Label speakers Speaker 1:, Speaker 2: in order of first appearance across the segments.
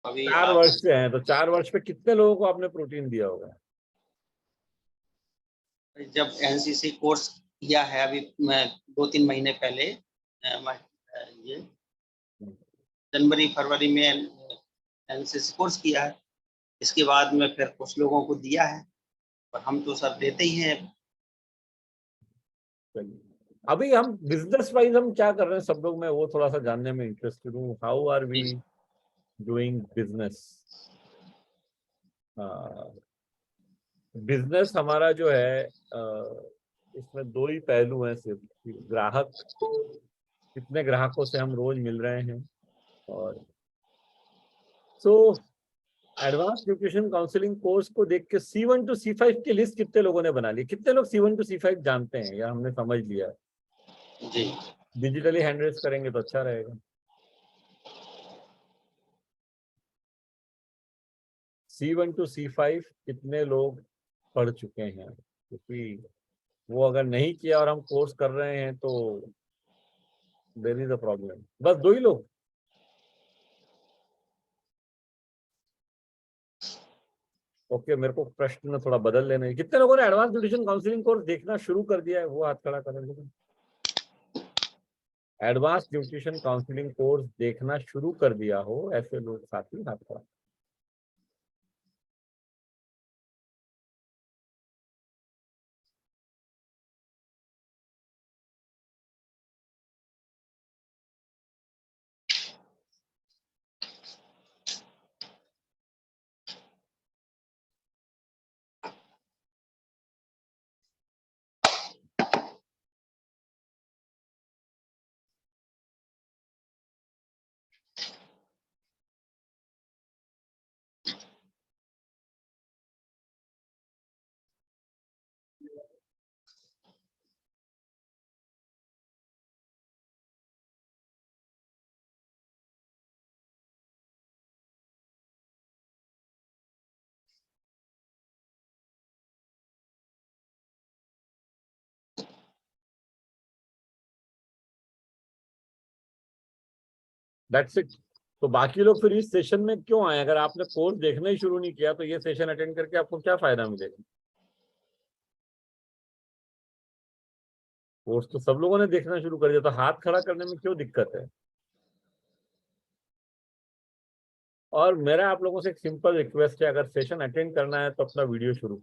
Speaker 1: अभी
Speaker 2: 4 वर्ष से हैं, तो 4 वर्ष में कितने लोगों को आपने प्रोटीन दिया होगा?
Speaker 1: जब एनसीसी कोर्स किया है अभी मैं 2-3 महीने पहले ये जनवरी फरवरी में एनसीसी कोर्स किया है। इसके बाद में फिर कुछ लोगों को दिया है, पर हम तो सब देते ही हैं।
Speaker 2: अभी हम बिजनेस वाइज हम क्या कर रहे हैं सब लोग, मैं वो थोड़ा सा जानने में इंटरेस्टेड हूँ। How are we doing business? Business हमारा जो है इसमें 2 ही पहलू हैं सिर्फ, ग्राहक, कितने ग्राहकों से हम रोज मिल रहे हैं, और so advance nutrition counselling course को देख के C1 to C5 की लिस्ट कितने लोगों ने बना ली? कितने लोग C1 to C5 जानते हैं या हमने समझ लिया?
Speaker 1: जी
Speaker 2: डिजिटली हैंड रेज करेंगे तो अच्छा रहेगा। C1 to C5 कितने लोग पढ़ चुके हैं? क्योंकि वो अगर नहीं किया और हम कोर्स कर रहे हैं तो देयर इज अ प्रॉब्लम। बस 2 ही लोग? ओके, मेरे को प्रश्न थोड़ा बदल लेने। कितने लोगों ने एडवांस न्यूट्रिशन काउंसलिंग कोर्स देखना शुरू कर दिया है? वो हाथ खड़ा करेंगे। एडवांस न्यूट्रिशन काउंसलिंग कोर्स देखना शुरू कर दिया हो ऐसे लोग साथी हाथ खड़ा। That's it. तो बाकी लोग फिर इस सेशन में क्यों आए? अगर आपने कोर्स देखना ही शुरू नहीं किया तो ये सेशन अटेंड करके आपको क्या फायदा मिलेगा? कोर्स तो सब लोगों ने देखना शुरू कर दिया, तो हाथ खड़ा करने में क्यों दिक्कत है? और मेरा आप लोगों से एक सिंपल रिक्वेस्ट है, अगर सेशन अटेंड करना है तो अपना वीडियो शुरू,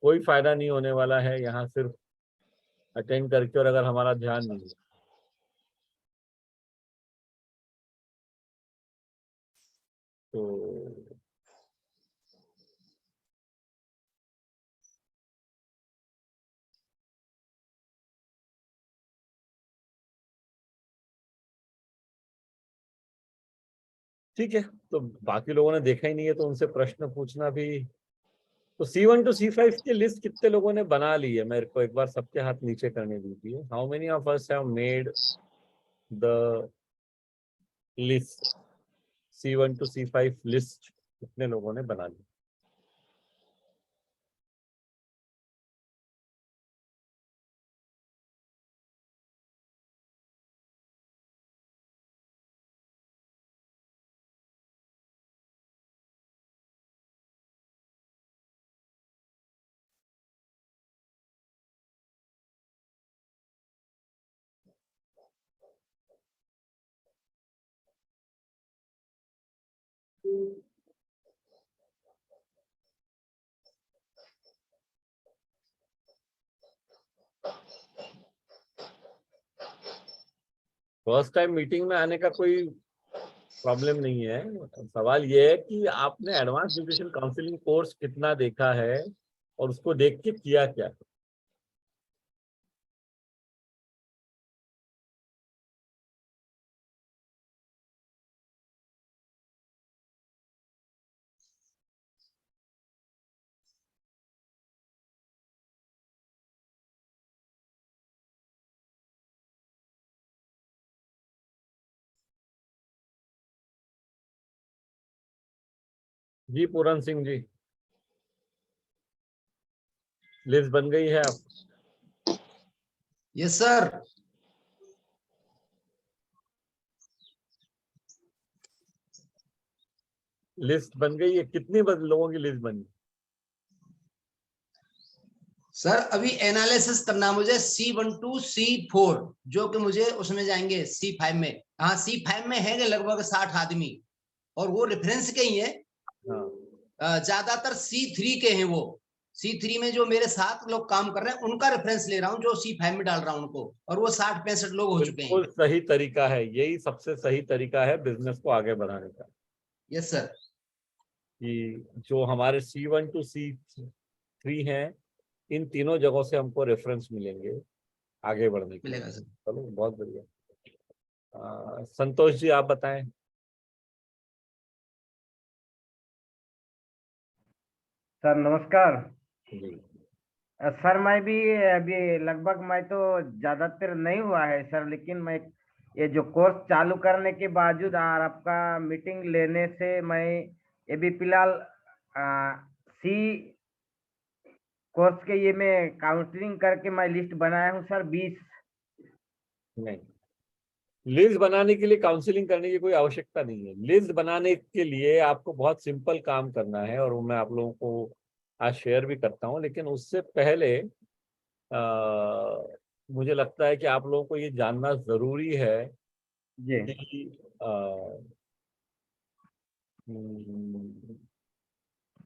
Speaker 2: कोई फायदा नहीं होने वाला है यहाँ, सिर्फ अटेंड करके, और अगर हमारा ध्यान नहीं है तो ठीक है। तो बाकी लोगों ने देखा ही नहीं है तो उनसे प्रश्न पूछना भी। तो C1 to C5 की लिस्ट कितने लोगों ने बना ली है? मेरे को एक बार सबके हाथ नीचे करने दीजिए। How many of us have made the list? C1 to C5 list कितने लोगों ने बना ली? फर्स्ट टाइम मीटिंग में आने का कोई प्रॉब्लम नहीं है। सवाल ये है कि आपने एडवांस न्यूट्रिशन काउंसलिंग कोर्स कितना देखा है और उसको देख के किया क्या? जी पूरन सिंह जी, लिस्ट बन गई है आप?
Speaker 3: Yes sir.
Speaker 2: लिस्ट बन गई है? कितने लोगों की लिस्ट बनी?
Speaker 3: सर अभी एनालिसिस करना है मुझे C1 to C4, जो कि मुझे उसमें जाएंगे C5 में। हाँ C5 में है लगभग 60 आदमी, और वो रेफरेंस के ही है। ज्यादातर C3 के हैं। वो C3 में जो मेरे साथ लोग काम कर रहे हैं उनका रेफरेंस ले रहा हूँ, जो C5 में डाल रहा हूँ उनको, और वो 60-65 लोग हो चुके हैं।
Speaker 2: बिल्कुल सही तरीका है, यही सबसे सही तरीका है बिजनेस को आगे बढ़ाने का।
Speaker 3: Yes sir.
Speaker 2: कि जो हमारे C1 to C3 हैं, इन तीनों जगहों से हमको रेफरेंस मिलेंगे आगे बढ़ने के लिए।
Speaker 3: मिलेगा सर।
Speaker 2: चलो बहुत बढ़िया। संतोष जी आप बताएं।
Speaker 4: सर नमस्कार।
Speaker 2: जी
Speaker 4: सर मैं भी अभी लगभग, मैं तो ज़्यादातर नहीं हुआ है सर, लेकिन मैं ये जो कोर्स चालू करने के बावजूद और आपका मीटिंग लेने से मैं ये भी फिलहाल सी कोर्स के ये मैं काउंसलिंग करके मैं लिस्ट बनाया हूँ सर 20।
Speaker 2: नहीं, लिस्ट बनाने के लिए काउंसलिंग करने की कोई आवश्यकता नहीं है। लिस्ट बनाने के लिए आपको बहुत सिंपल काम करना है, और वो मैं आप लोगों को आज शेयर भी करता हूँ। लेकिन उससे पहले मुझे लगता है कि आप लोगों को ये जानना जरूरी है
Speaker 4: जी
Speaker 2: कि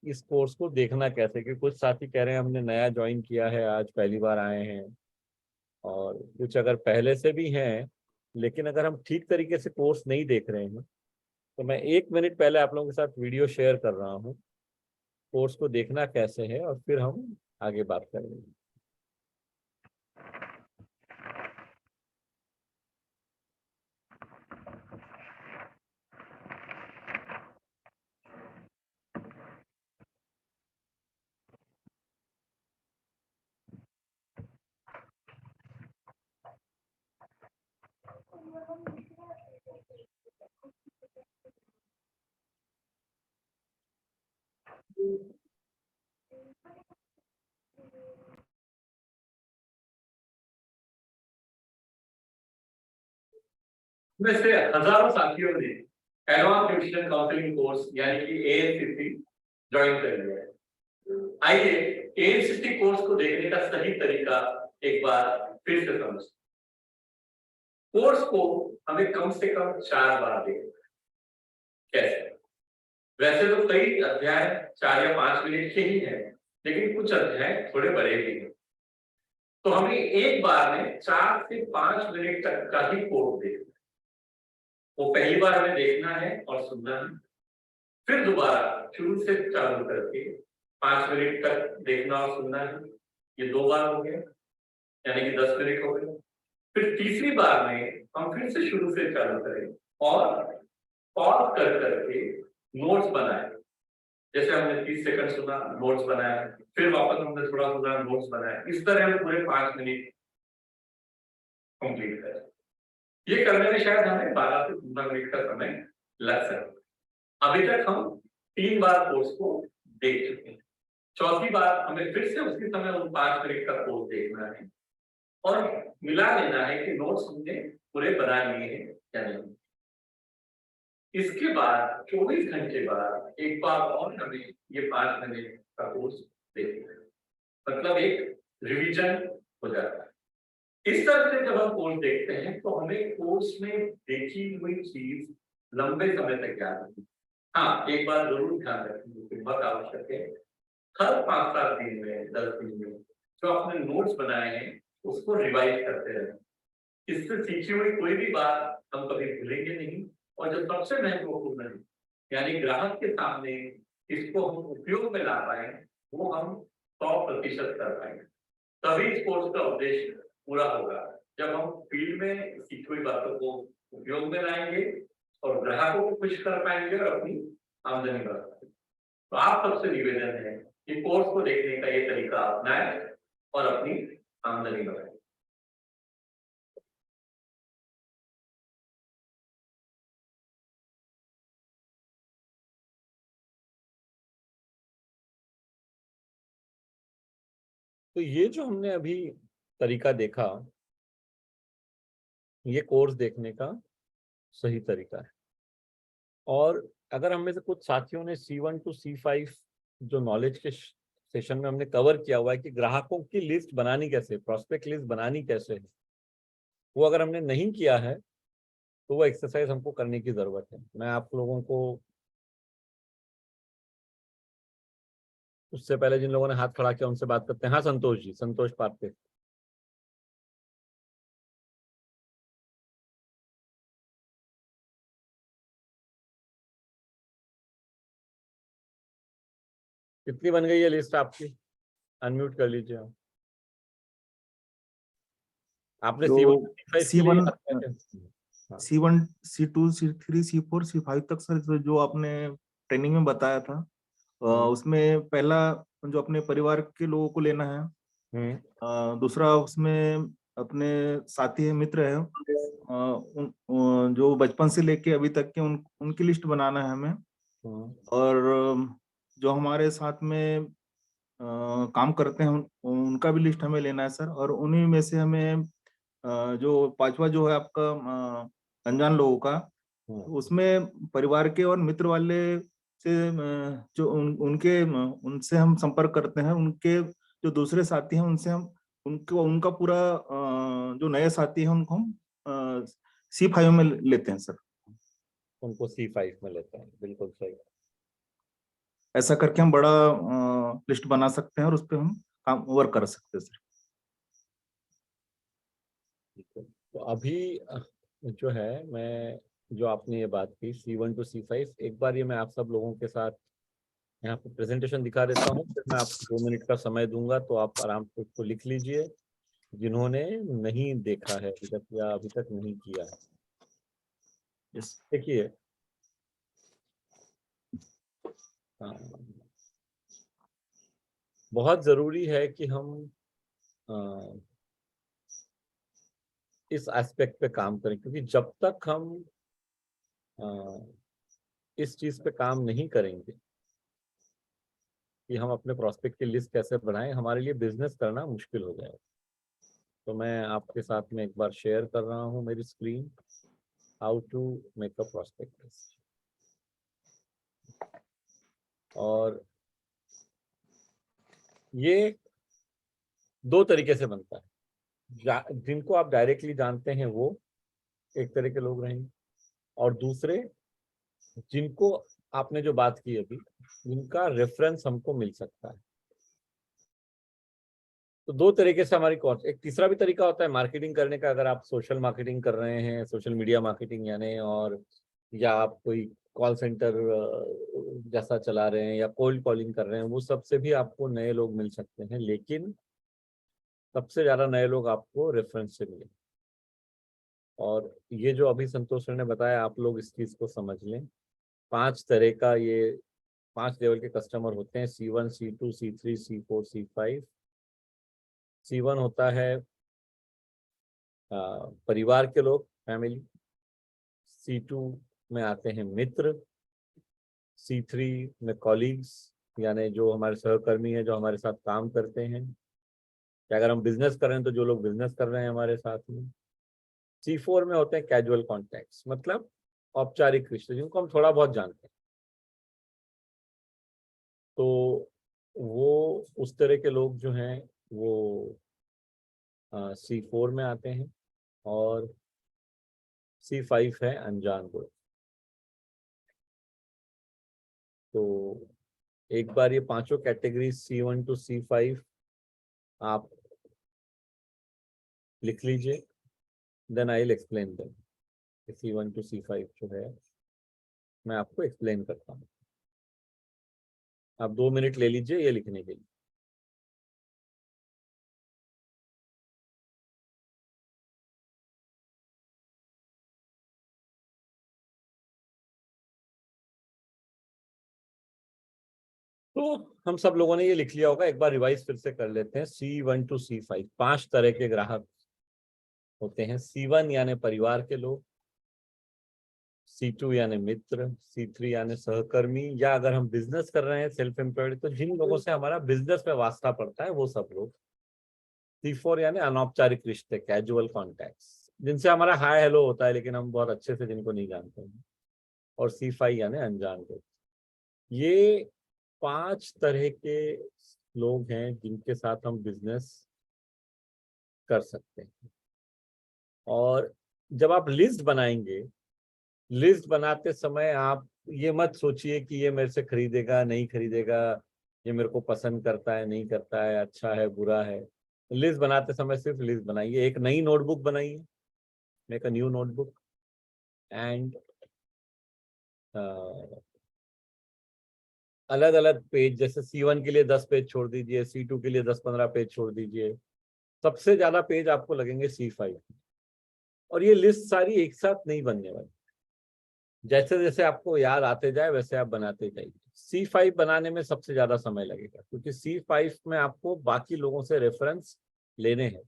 Speaker 2: इस कोर्स को देखना कैसे। कि कुछ साथी कह रहे हैं हमने नया ज्वाइन किया है, आज पहली बार आए हैं, और कुछ अगर पहले से भी हैं, लेकिन अगर हम ठीक तरीके से कोर्स नहीं देख रहे हैं, तो मैं 1 मिनट पहले आप लोगों के साथ वीडियो शेयर कर रहा हूँ, कोर्स को देखना कैसे है, और फिर हम आगे बात करेंगे। में से हजारों साथियों ने एडवांस न्यूट्रिशन काउंसलिंग कोर्स यानी कि ANCC ज्वाइन कर लिया है। आइए ANCC कोर्स को देखने का सही तरीका एक बार फिर से समझते। कोर्स को हमें कम से कम 4 बार देखना है। कैसे? वैसे तो कई अध्याय 4 या 5 मिनट के ही हैं, लेकिन कुछ अध्याय थोड़े बड़े भी हैं। तो हमें एक बार में 4 से 5 मिनट तक का ही कोर्स देखना है। वो पहली बार हमें देखना है और सुनना है, फिर दोबारा शुरू से चालू करके 5 मिनट तक देखना और सुनना है। ये 2 बार हो गए, यानी कि 10 मिनट हो गए। फिर तीसरी बार में हम फिर से शुरू से चालू करें और पॉज कर करके नोट्स बनाए। जैसे हमने 30 सेकंड सुना, नोट्स बनाया, फिर वापस हमने थोड़ा सुना, नोट्स बनाया। इस तरह हम पूरे 5 मिनट कंप्लीट करें। ये करने में शायद हमें 12 से 15 मिनट का समय लग सकता है। अभी तक हम 3 बार कोर्स को देख चुके हैं। चौथी बार हमें फिर से उसी समय उन 5 मिनट का कोर्स देखना है और मिला लेना है कि नोट्स हमने पूरे बना लिए हैं या नहीं। इसके बाद 24 घंटे बाद एक बार और हमें ये 5 मिनट का कोर्स देखना है, मतलब एक रिवीजन हो जाता है। इस तरह से जब हम कोर्स देखते हैं तो हमें कोर्स में देखी हुई चीज लंबे समय तक याद रहती है। हाँ, एक बार जरूर ध्यान रखें, जो बहुत आवश्यक है, हर 5-7 दिन में, 10 दिन में जो आपने नोट्स बनाए हैं उसको रिवाइज करते रहें। इससे सीखी हुई कोई भी बात हम कभी भूलेंगे नहीं, और जो सबसे महत्वपूर्ण है, यानी ग्राहक के सामने इसको हम उपयोग में ला पाए, वो हम 100% कर पाएंगे। तभी इस कोर्स का उद्देश्य पूरा होगा, जब हम फील्ड में सीखी हुई बातों को उपयोग में लाएंगे और ग्राहकों को खुश कर पाएंगे और अपनी आमदनी बढ़ा पाएंगे। तो आप सबसे निवेदन है कि कोर्स को देखने का ये तरीका अपनाएं और अपनी आमदनी बढ़ाएं। तो ये जो हमने अभी तरीका देखा, ये कोर्स देखने का सही तरीका है। और अगर हम में से कुछ साथियों ने C1 to C5 जो नॉलेज के सेशन में हमने कवर किया हुआ है कि ग्राहकों की लिस्ट बनानी कैसे, प्रोस्पेक्ट लिस्ट बनानी कैसे है, वो अगर हमने नहीं किया है तो वो एक्सरसाइज हमको करने की जरूरत है। मैं आप लोगों को, उससे पहले जिन लोगों ने हाथ खड़ा किया उनसे बात करते हैं। हाँ संतोष जी, संतोष पात्रे। कितनी बन गई है लिस्ट आपकी? अनम्यूट कर लीजिए आप। आपने
Speaker 5: तो
Speaker 2: C1 के लिए हाथ
Speaker 5: C1
Speaker 2: रखे? हाँ।
Speaker 5: C1 C2 C3 C4 C5 तक सर जो आपने ट्रेनिंग में बताया था, उसमें पहला जो अपने परिवार के लोगों को लेना है, दूसरा उसमें अपने साथी है, मित्र है, जो बचपन से लेके अभी तक के उनकी लिस्ट बनाना है हमें, और जो हमारे साथ में काम करते हैं उनका भी लिस्ट हमें लेना है सर। और उन्हीं में से हमें जो पांचवा जो है आपका अनजान लोगों का, उसमें परिवार के और मित्र वाले से जो उनसे हम संपर्क करते हैं, उनके जो दूसरे साथी हैं उनसे हम उनका पूरा जो नए साथी हैं उनको हम C5 में लेते हैं सर।
Speaker 2: उनको C5 में लेते हैं, बिल्कुल सही।
Speaker 5: ऐसा करके हम बड़ा लिस्ट बना सकते हैं और उस पर हम काम वर्क कर सकते हैं सर।
Speaker 2: तो अभी जो है, मैं जो आपने ये बात की C1 to C5, एक बार ये मैं आप सब लोगों के साथ यहाँ पे प्रेजेंटेशन दिखा देता हूँ, फिर मैं आपको 2 मिनट का समय दूंगा, तो आप आराम से उसको लिख लीजिए जिन्होंने नहीं देखा है अभी तक या अभी तक नहीं किया है। देखिए, बहुत जरूरी है कि हम इस एस्पेक्ट पे काम करें, क्योंकि जब तक हम इस चीज पे काम नहीं करेंगे कि हम अपने प्रोस्पेक्ट की लिस्ट कैसे बढ़ाएं, हमारे लिए बिजनेस करना मुश्किल हो जाएगा। तो मैं आपके साथ में एक बार शेयर कर रहा हूं मेरी screen, how to make a prospect list. और ये 2 तरीके से बनता है। जिनको आप डायरेक्टली जानते हैं वो एक तरह के लोग रहेंगे, और दूसरे जिनको आपने जो बात की अभी, जिनका रेफरेंस हमको मिल सकता है। तो 2 तरीके से हमारी कॉस्ट। एक तीसरा भी तरीका होता है मार्केटिंग करने का। अगर आप सोशल मार्केटिंग कर रहे हैं, सोशल मीडिया मार्केटिंग यानी, और या आप कोई कॉल सेंटर जैसा चला रहे हैं या कोल्ड कॉलिंग कर रहे हैं, वो सबसे भी आपको नए लोग मिल सकते हैं, लेकिन सबसे ज्यादा नए लोग आपको रेफरेंस से मिले। और ये जो अभी संतोष सर ने बताया, आप लोग इस चीज को समझ लें। 5 तरह का, ये 5 लेवल के कस्टमर होते हैं: C1 C2 C3 C4 C5। C1 होता है परिवार के लोग, फैमिली। C2 में आते हैं मित्र। C3 में कॉलीग्स, यानी जो हमारे सहकर्मी हैं, जो हमारे साथ काम करते हैं, या अगर हम बिजनेस कर रहे हैं तो जो लोग बिजनेस कर रहे हैं हमारे साथ में। C4 में होते हैं कैजुअल कॉन्टैक्ट्स, मतलब औपचारिक रिश्ते, जिनको हम थोड़ा बहुत जानते हैं। तो वो उस तरह के लोग जो हैं वो C4 में आते हैं। और C5 है अनजान लोग। तो एक बार ये 5 कैटेगरी C1 to C5 आप लिख लीजिए, then I will explain them. C1 to C5 जो है मैं आपको एक्सप्लेन करता हूँ। आप 2 मिनट ले लीजिए ये लिखने के लिए। तो हम सब लोगों ने ये लिख लिया होगा, एक बार रिवाइज फिर से कर लेते हैं। C1 to C5 5 तरह के ग्राहक होते हैं। C1 यानी परिवार के लोग, C2 यानी मित्र, C3 यानी सहकर्मी, या अगर हम बिजनेस कर रहे हैं सेल्फ एम्प्लॉयड तो जिन लोगों से हमारा बिजनेस में वास्ता पड़ता है वो सब लोग। C4 यानी अनौपचारिक रिश्ते, कैजुअल कॉन्टैक्ट्स, जिनसे हमारा हाय हेलो होता है लेकिन हम बहुत अच्छे से जिनको नहीं जानते हैं। और C5 यानी अनजान लोग। ये 5 तरह के लोग हैं जिनके साथ हम बिजनेस कर सकते हैं। और जब आप लिस्ट बनाएंगे, लिस्ट बनाते समय आप ये मत सोचिए कि ये मेरे से खरीदेगा नहीं खरीदेगा, ये मेरे को पसंद करता है नहीं करता है, अच्छा है बुरा है। लिस्ट बनाते समय सिर्फ लिस्ट बनाइए। एक नई नोटबुक बनाइए, make a new notebook, and अलग अलग पेज, जैसे C1 के लिए 10 पेज छोड़ दीजिए, C2 के लिए 10-15 पेज छोड़ दीजिए। सबसे ज्यादा पेज आपको लगेंगे C5। और ये लिस्ट सारी एक साथ नहीं बनने वाली, जैसे जैसे आपको याद आते जाए वैसे आप बनाते जाइए। C5 बनाने में सबसे ज्यादा समय लगेगा, क्योंकि C5 में आपको बाकी लोगों से रेफरेंस लेने हैं।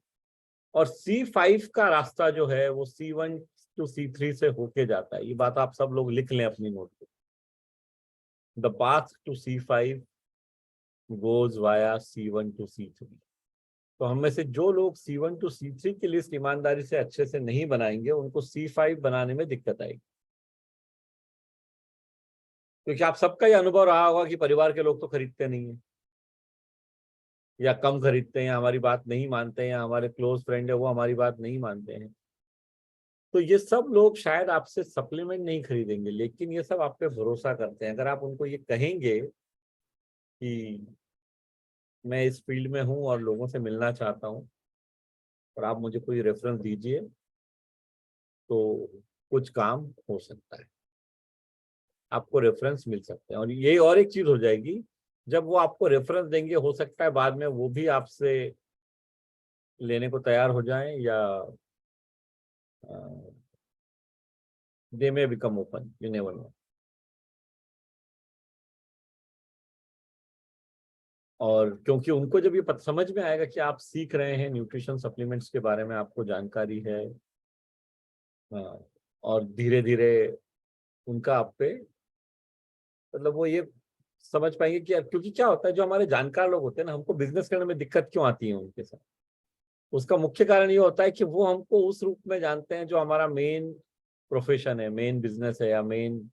Speaker 2: और C5 का रास्ता जो है वो C1 to C3 से होके जाता है। ये बात आप सब लोग लिख लें अपनी नोट पे। The path to C5 goes via C1 to C3। तो हम में से जो लोग C1 to C3 की लिस्ट ईमानदारी से अच्छे से नहीं बनाएंगे, उनको C5 बनाने में दिक्कत आएगी। क्योंकि आप सबका ये अनुभव रहा होगा कि परिवार के लोग तो खरीदते नहीं है, या कम खरीदते हैं, हमारी बात नहीं मानते हैं, या हमारे क्लोज फ्रेंड है वो हमारी बात नहीं मानते हैं। तो ये सब लोग शायद आपसे सप्लीमेंट नहीं खरीदेंगे, लेकिन ये सब आप पे भरोसा करते हैं। अगर आप उनको ये कहेंगे कि मैं इस फील्ड में हूँ और लोगों से मिलना चाहता हूँ और आप मुझे कोई रेफरेंस दीजिए, तो कुछ काम हो सकता है, आपको रेफरेंस मिल सकते हैं। और ये और एक चीज हो जाएगी, जब वो आपको रेफरेंस देंगे, हो सकता है बाद में वो भी आपसे लेने को तैयार हो जाएं, या they may become open, you never know. और क्योंकि उनको जब ये समझ में आएगा कि आप सीख रहे हैं, न्यूट्रिशन सप्लीमेंट्स के बारे में आपको जानकारी है, और धीरे धीरे उनका आप पे, मतलब वो ये समझ पाएंगे कि क्योंकि क्या होता है, जो हमारे जानकार लोग होते हैं ना, हमको बिजनेस करने में दिक्कत क्यों आती है उनके साथ, उसका मुख्य कारण ये होता है कि वो हमको उस रूप में जानते हैं जो हमारा मेन प्रोफेशन है, मेन बिजनेस है, या मेन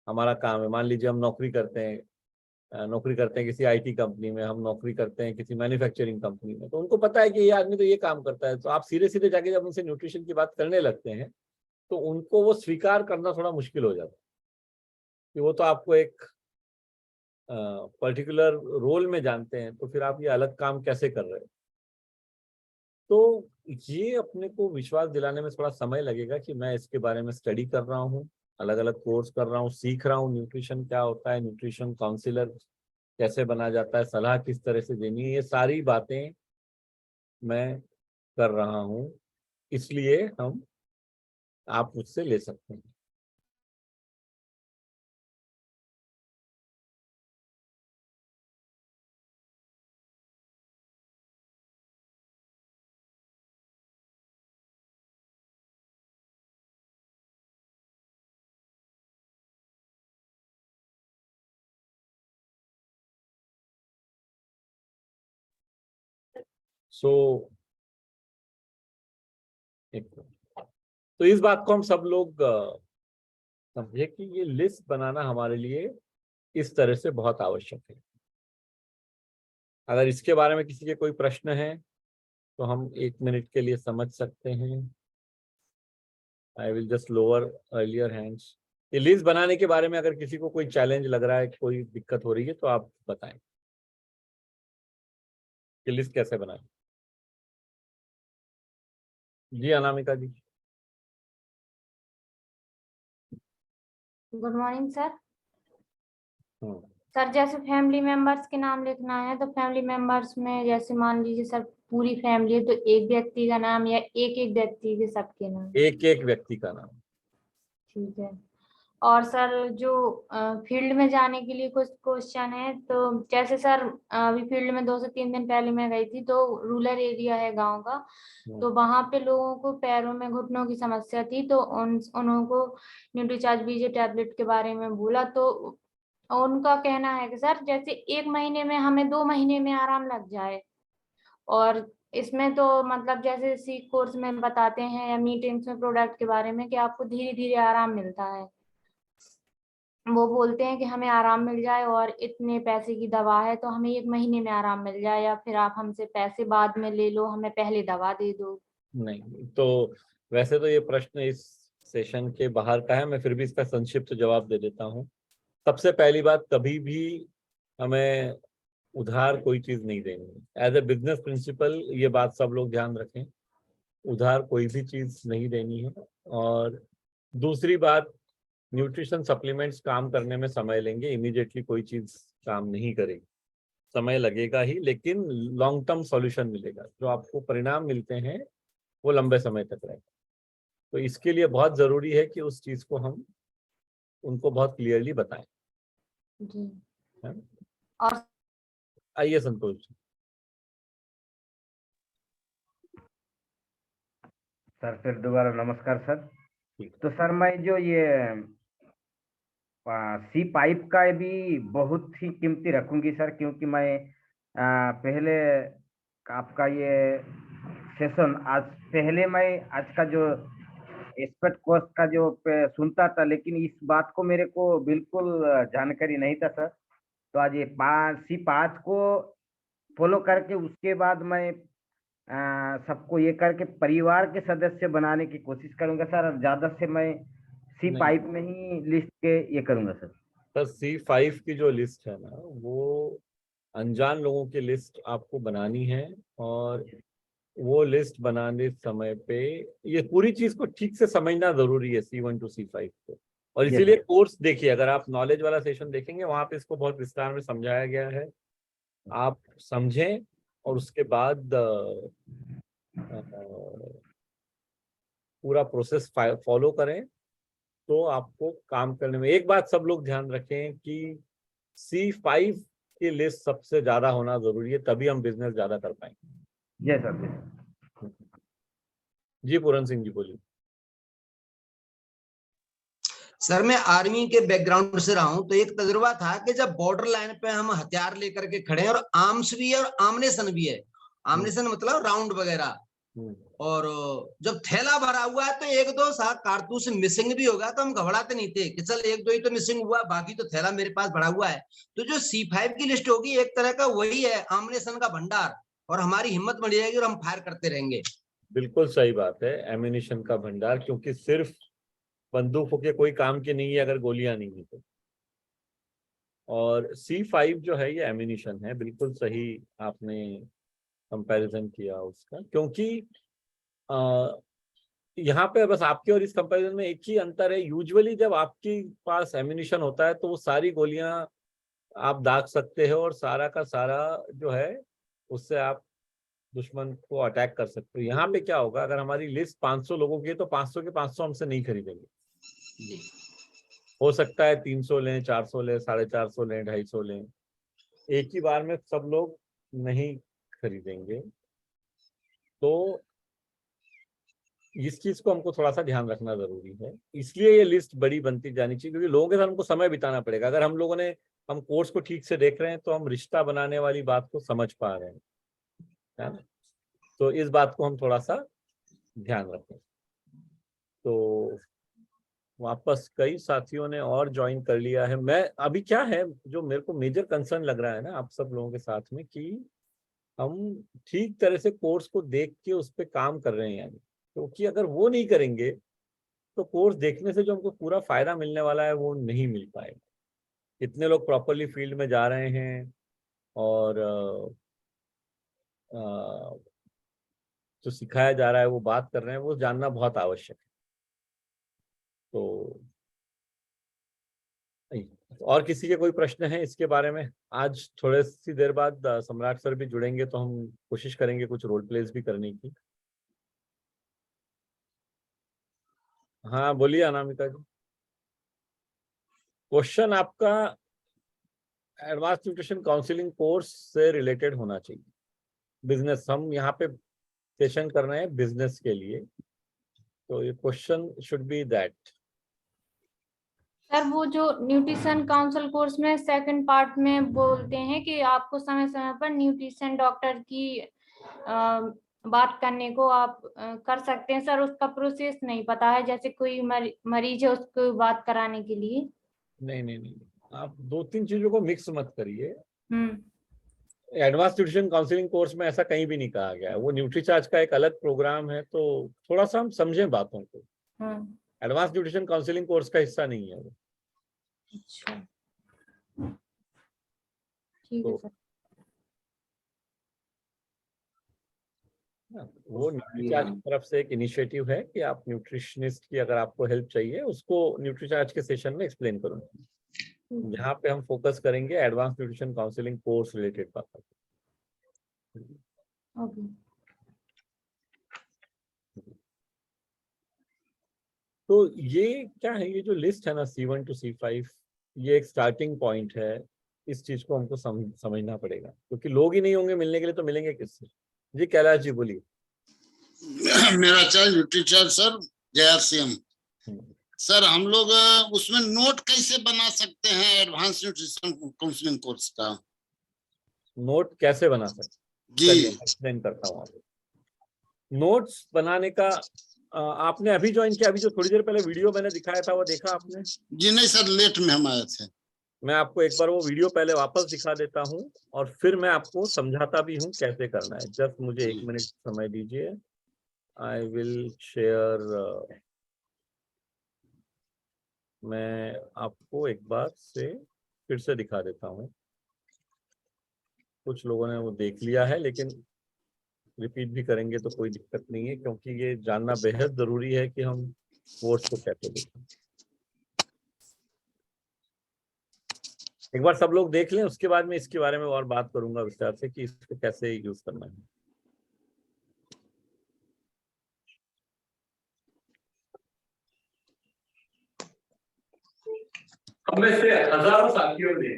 Speaker 2: हमारा काम है। मान लीजिए हम नौकरी करते हैं किसी IT कंपनी में, हम नौकरी करते हैं किसी मैन्युफैक्चरिंग कंपनी में, तो उनको पता है कि ये आदमी तो ये काम करता है। तो आप सीधे सीधे जाके जब उनसे न्यूट्रिशन की बात करने लगते हैं, तो उनको वो स्वीकार करना थोड़ा मुश्किल हो जाता है कि वो तो आपको एक पर्टिकुलर रोल में जानते हैं, तो फिर आप ये अलग काम कैसे कर रहे हो। तो ये अपने को विश्वास दिलाने में थोड़ा समय लगेगा कि मैं इसके बारे में स्टडी कर रहा हूँ, अलग अलग कोर्स कर रहा हूँ, सीख रहा हूँ न्यूट्रिशन क्या होता है, न्यूट्रिशन काउंसलर कैसे बना जाता है, सलाह किस तरह से देनी है, ये सारी बातें मैं कर रहा हूँ। इसलिए आप मुझसे ले सकते हैं। सो तो इस बात को हम सब लोग समझे कि ये लिस्ट बनाना हमारे लिए इस तरह से बहुत आवश्यक है। अगर इसके बारे में किसी के कोई प्रश्न है तो हम 1 मिनट के लिए समझ सकते हैं। I will just lower earlier hands. ये लिस्ट बनाने के बारे में अगर किसी को कोई चैलेंज लग रहा है, कोई दिक्कत हो रही है, तो आप बताएं कि लिस्ट कैसे बनाएं। जी Anamika ji.
Speaker 6: Good morning sir. Sir जैसे फैमिली मेंबर्स के नाम लिखना है, तो फैमिली मेंबर्स में जैसे मान लीजिए सर पूरी फैमिली है, तो एक व्यक्ति का नाम या एक एक व्यक्ति के सबके नाम?
Speaker 2: एक एक व्यक्ति का नाम।
Speaker 6: ठीक है। और सर जो फील्ड में जाने के लिए कुछ क्वेश्चन है, तो जैसे सर अभी फील्ड में 2 से 3 दिन पहले मैं गई थी, तो रूरल एरिया है गांव का, तो वहां पे लोगों को पैरों में घुटनों की समस्या थी, तो उन्होंने को न्यूट्रीचार्ज बीजे टैबलेट के बारे में बोला। तो उनका कहना है कि सर जैसे 1 महीने में हमें 2 महीने में आराम लग जाए, और इसमें तो मतलब जैसे सी कोर्स में बताते हैं या मीटिंग्स में प्रोडक्ट के बारे में कि आपको धीरे धीरे आराम मिलता है। वो बोलते हैं कि हमें आराम मिल जाए और इतने पैसे की दवा है तो हमें 1 महीने में आराम मिल जाए, या फिर आप हमसे पैसे बाद में ले लो, हमें पहले दवा दे दो।
Speaker 2: नहीं, तो वैसे तो ये प्रश्न इस सेशन के बाहर का है, मैं फिर भी इसका संक्षिप्त जवाब दे देता हूँ। सबसे पहली बात, कभी भी हमें उधार कोई चीज नहीं देनी है। एज ए बिजनेस प्रिंसिपल ये बात सब लोग ध्यान रखें, उधार कोई भी चीज नहीं देनी है। और दूसरी बात, न्यूट्रिशन सप्लीमेंट्स काम करने में समय लेंगे, इमीडिएटली कोई चीज काम नहीं करेगी, समय लगेगा ही, लेकिन लॉन्ग टर्म सॉल्यूशन मिलेगा। जो आपको परिणाम मिलते हैं वो लंबे समय तक रहेगा। तो इसके लिए बहुत जरूरी है कि उस चीज को हम उनको बहुत क्लियरली बताएं।
Speaker 6: जी।
Speaker 2: है?
Speaker 6: और
Speaker 2: आइए संतोष जी।
Speaker 4: सर फिर दोबारा नमस्कार सर।
Speaker 2: ठीक।
Speaker 4: तो सर मैं जो ये सी पाइप का भी बहुत ही कीमती रखूंगी सर, क्योंकि मैं पहले आपका ये सेशन आज का जो एक्सपर्ट कोर्स का जो सुनता था, लेकिन इस बात को मेरे को बिल्कुल जानकारी नहीं था सर। तो आज ये C5 को फॉलो करके उसके बाद मैं सबको ये करके परिवार के सदस्य बनाने की कोशिश करूंगा सर, और ज्यादा से मैं C5 में ही लिस्ट के ये करूंगा सर।
Speaker 2: सर C5 की जो लिस्ट है ना, वो अनजान लोगों की लिस्ट आपको बनानी है, और वो लिस्ट बनाने समय पे ये पूरी चीज को ठीक से समझना जरूरी है, C1 to C5 को। और
Speaker 4: Yes,
Speaker 2: इसीलिए
Speaker 4: sir.
Speaker 2: कोर्स देखिए, अगर आप नॉलेज वाला सेशन देखेंगे वहां पे इसको बहुत विस्तार में समझाया गया है। आप समझें और उसके बाद पूरा प्रोसेस फॉलो करें, तो आपको काम करने में। एक बात सब लोग ध्यान रखें कि C5 की लिस्ट सबसे ज्यादा होना जरूरी है, तभी हम बिजनेस ज्यादा कर पाएंगे।
Speaker 4: जय सर।
Speaker 2: जी पूरन सिंह जी बोलिए।
Speaker 3: सर मैं आर्मी के बैकग्राउंड से रहा हूं, तो एक तजुर्बा था कि जब बॉर्डर लाइन पे हम हथियार लेकर के खड़े हैं और आर्म्स भी है और आमनेशन भी है। आमनेशन मतलब राउंड वगैरह, और जब थैला भरा हुआ है तो 1-2 कारतूस मिसिंग भी होगा तो हम घबराते नहीं थे कि चल 1-2 ही तो मिसिंग हुआ, बाकी तो थैला मेरे पास भरा हुआ है। तो जो C5 की लिस्ट होगी एक तरह का वही है आमनेशन का भंडार, और हमारी हिम्मत बढ़ जाएगी और हम फायर करते रहेंगे।
Speaker 2: बिल्कुल सही बात है, एम्यूनिशन का भंडार, क्योंकि सिर्फ बंदूकों के कोई काम की नहीं है अगर गोलियां नहीं है तो। और C5 जो है ये एम्यूनिशन है, बिल्कुल सही आपने कंपैरिजन किया उसका। क्योंकि यहाँ पे बस आपके और इस कंपैरिजन में एक ही अंतर है, यूजुअली जब आपके पास एम्यूनिशन होता है तो वो सारी गोलियां आप दाग सकते हो और सारा का सारा जो है उससे आप दुश्मन को अटैक कर सकते हो। यहाँ पे क्या होगा, अगर हमारी लिस्ट 500 लोगों की है तो 500 के 500 हमसे नहीं खरीदेंगे। हो सकता है 300 लें, 400 लें, 450 लें, 250 लें, एक ही बार में सब लोग नहीं खरीदेंगे। तो इस चीज को हमको थोड़ा सा ध्यान रखना जरूरी है, इसलिए ये लिस्ट बड़ी बनती जानी चाहिए, क्योंकि लोगों के साथ हमको समय बिताना पड़ेगा। अगर हम कोर्स को ठीक से देख रहे हैं तो हम रिश्ता बनाने वाली बात को समझ पा रहे हैं, है ना? तो इस बात को हम थोड़ा सा ध्यान रखें। तो वापस कई साथियों ने और ज्वाइन कर लिया है। मैं अभी क्या है जो मेरे को मेजर कंसर्न लग रहा है ना आप सब लोगों के साथ में, कि हम ठीक तरह से कोर्स को देख के उस पर काम कर रहे हैं यानी, क्योंकि अगर वो नहीं करेंगे तो कोर्स देखने से जो हमको पूरा फायदा मिलने वाला है वो नहीं मिल पाएगा। कितने लोग प्रॉपरली फील्ड में जा रहे हैं और जो सिखाया जा रहा है वो बात कर रहे हैं, वो जानना बहुत आवश्यक है। तो और किसी के कोई प्रश्न है इसके बारे में? आज थोड़े सी देर बाद सम्राट सर भी जुड़ेंगे तो हम कोशिश करेंगे कुछ रोल प्लेस भी करने की। हाँ बोलिए अनामिका जी। क्वेश्चन आपका एडवांस न्यूट्रिशन काउंसलिंग कोर्स से रिलेटेड होना चाहिए। बिजनेस, हम यहाँ पे सेशन कर रहे हैं बिजनेस के लिए, तो ये question should be that.
Speaker 6: Sir वो जो न्यूट्रिशन काउंसिल कोर्स में सेकंड पार्ट में बोलते हैं कि आपको समय समय पर न्यूट्रिशन डॉक्टर की बात करने को आप कर सकते हैं। सर उसका प्रोसेस नहीं पता है, जैसे कोई मरीज है उसको बात कराने के लिए।
Speaker 2: नहीं नहीं नहीं, आप 2-3 चीजों को मिक्स मत करिए।
Speaker 6: हम्म,
Speaker 2: एडवांस न्यूट्रिशन काउंसलिंग कोर्स में ऐसा कहीं भी नहीं कहा गया है, वो न्यूट्रीचार्ज का एक अलग प्रोग्राम है, तो थोड़ा सा हम समझें बातों को। एडवांस न्यूट्रिशन काउंसलिंग कोर्स का हिस्सा नहीं है वो।
Speaker 6: अच्छा, ठीक है
Speaker 2: तो
Speaker 6: सर।
Speaker 2: वो न्यूट्रीचार्ज की तरफ से एक इनिशिएटिव है कि आप न्यूट्रिशनिस्ट की अगर आपको हेल्प चाहिए उसको न्यूट्रीचार्ज के सेशन में एक्सप्लेन करूंगा, जहाँ पे हम फोकस करेंगे advance nutrition counselling course related बातों पे।
Speaker 6: ओके,
Speaker 2: तो ये क्या है, ये जो लिस्ट है ना C1 to C5, ये एक स्टार्टिंग पॉइंट है। इस चीज को हमको समझना पड़ेगा, क्योंकि लोग ही नहीं होंगे मिलने के लिए, तो मिलेंगे किससे? जी कैलाश जी बोलिए।
Speaker 7: मेरा charge Nutricharge sir, JRCM sir. हम लोग उसमें नोट कैसे बना सकते हैं एडवांस न्यूट्रिशन काउंसलिंग कोर्स का?
Speaker 2: नोट कैसे बना सकते?
Speaker 7: जी
Speaker 2: एक्सप्लेन करता हूँ आपको। नोट्स बनाने का आपने अभी ज्वाइन किया? अभी जो थोड़ी देर पहले वीडियो मैंने दिखाया था वो देखा आपने?
Speaker 7: जी नहीं सर, लेट में हम आए थे।
Speaker 2: मैं आपको एक बार वो वीडियो पहले वापस दिखा देता हूँ और फिर मैं आपको समझाता भी हूँ कैसे करना है। जस्ट मुझे 1 मिनट समय दीजिए। I will share. मैं आपको एक बार से फिर से दिखा देता हूँ। कुछ लोगों ने वो देख लिया है, लेकिन रिपीट भी करेंगे तो कोई दिक्कत नहीं है, क्योंकि ये जानना बेहद जरूरी है कि हम कोर्स को कैसे देखें। एक बार सब लोग देख लें, उसके बाद में इसके बारे में और बात करूंगा विस्तार से कि इसको कैसे यूज करना है। हम में से हजारों साथियों ने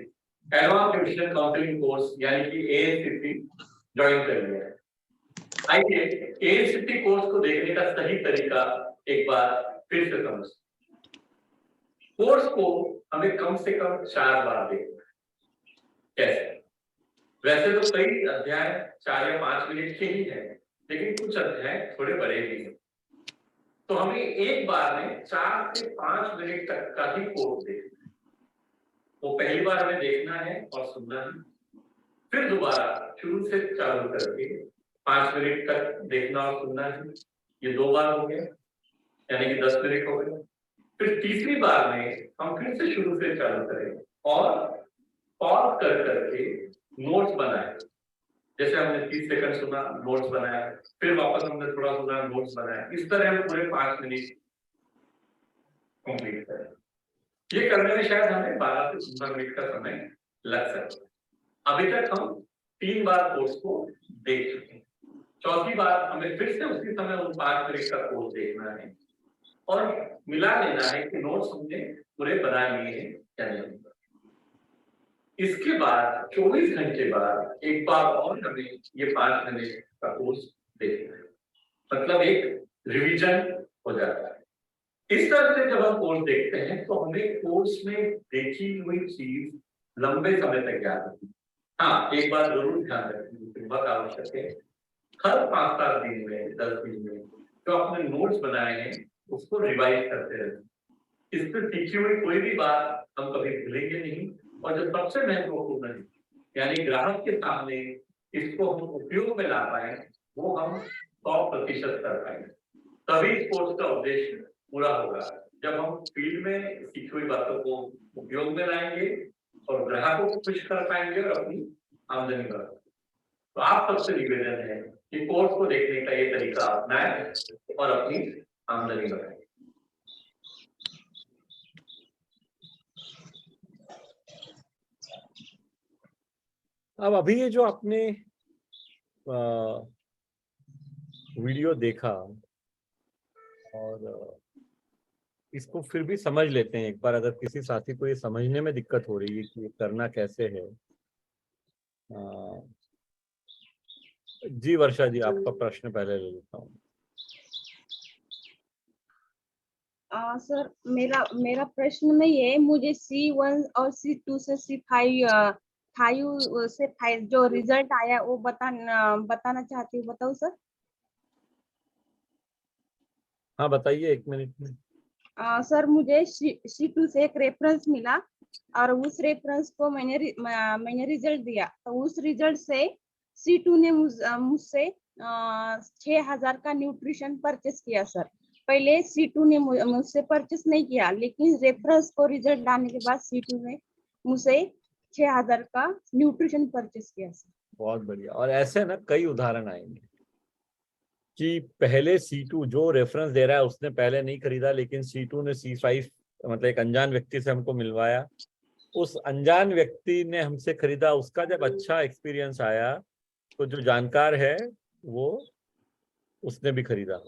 Speaker 2: एडवांस न्यूट्रिशन काउंसलिंग कोर्स यानी कि ANCC ज्वाइन कर लिया है। आइए ANCC कोर्स को देखने का सही तरीका एक बार फिर से समझते हैं। कोर्स को हमें कम से कम 4 बार देखना है। कैसे? वैसे तो कई अध्याय 4 या 5 मिनट के ही हैं, लेकिन कुछ अध्याय थोड़े बड़े भी हैं, तो हमें एक बार में 4 से 5 मिनट तक का ही कोर्स देखना है। वो पहली बार हमें देखना है और सुनना है, फिर दोबारा शुरू से चालू करके 5 मिनट तक देखना और सुनना है। ये 2 बार हो गए, यानी कि 10 मिनट हो गए। फिर तीसरी बार में हम फिर से शुरू से चालू करें और पॉज कर करके नोट्स बनाए। जैसे हमने 30 सेकंड सुना, नोट्स बनाया, फिर वापस हमने थोड़ा सुना, नोट्स बनाया। इस तरह हम पूरे 5 मिनट कंप्लीट करें। ये करने में शायद हमें 12 से 15 मिनट का समय लग सकता है। अभी तक हम 3 बार कोर्स को देख चुके हैं। चौथी बार हमें फिर से उसी समय उन 5 मिनट का कोर्स देखना है और मिला लेना है कि नोट्स हमने पूरे बना लिए हैं या नहीं। इसके बाद 24 घंटे बाद एक बार और हमें ये 5 मिनट का कोर्स देखना है, मतलब एक रिवीजन हो जाता है। इस तरह से जब हम कोर्स देखते हैं तो हमें कोर्स में देखी हुई चीज लंबे समय तक याद होती है। हाँ, एक बात जरूर ध्यान रखें, बहुत आवश्यक है, हर 5-7 दिन में, 10 दिन में जो आपने नोट्स बनाए हैं उसको रिवाइज करते रहें। इस पर सीखी हुई कोई भी बात हम कभी भूलेंगे नहीं, और जो सबसे महत्वपूर्ण है, यानी ग्राहक के सामने इसको हम उपयोग में ला पाए, वो हम 100% कर पाएंगे। तभी इस कोर्स का उद्देश्य पूरा होगा, जब हम फील्ड में सीखी हुई बातों को उपयोग में लाएंगे और ग्राहकों को खुश कर पाएंगे और अपनी आमदनी बढ़ाएंगे। तो आप सबसे निवेदन है कि कोर्स को देखने का ये तरीका अपनाएं और अपनी आमदनी बढ़ाएं। अब अभी ये जो आपने वीडियो देखा और इसको फिर भी समझ लेते हैं एक बार, अगर किसी साथी को ये समझने में दिक्कत हो रही है कि ये करना कैसे है। जी वर्षा जी, आपका प्रश्न पहले ले लेता हूँ।
Speaker 8: सर मेरा प्रश्न में ये, मुझे C1 और C2 से C5 से 5 जो रिजल्ट आया वो बताना चाहती हूँ। बताओ सर।
Speaker 2: हाँ बताइए, 1 मिनट में।
Speaker 8: सर मुझे C2 से एक रेफरेंस मिला और उस रेफरेंस को मैंने रिजल्ट दिया, तो उस रिजल्ट से C2 ने मुझसे 6,000 का न्यूट्रिशन परचेस किया सर। पहले C2 ने मुझसे परचेस नहीं किया, लेकिन रेफरेंस को रिजल्ट आने के बाद C2 ने मुझसे 6,000 का न्यूट्रिशन परचेस किया सर।
Speaker 2: बहुत बढ़िया। और ऐसे ना कई उदाहरण आएंगे कि पहले C2 जो रेफरेंस दे रहा है उसने पहले नहीं खरीदा, लेकिन C2 ने C5 मतलब एक अनजान व्यक्ति से हमको मिलवाया, उस अनजान व्यक्ति ने हमसे खरीदा, उसका जब अच्छा एक्सपीरियंस आया तो जो जानकार है वो उसने भी खरीदा।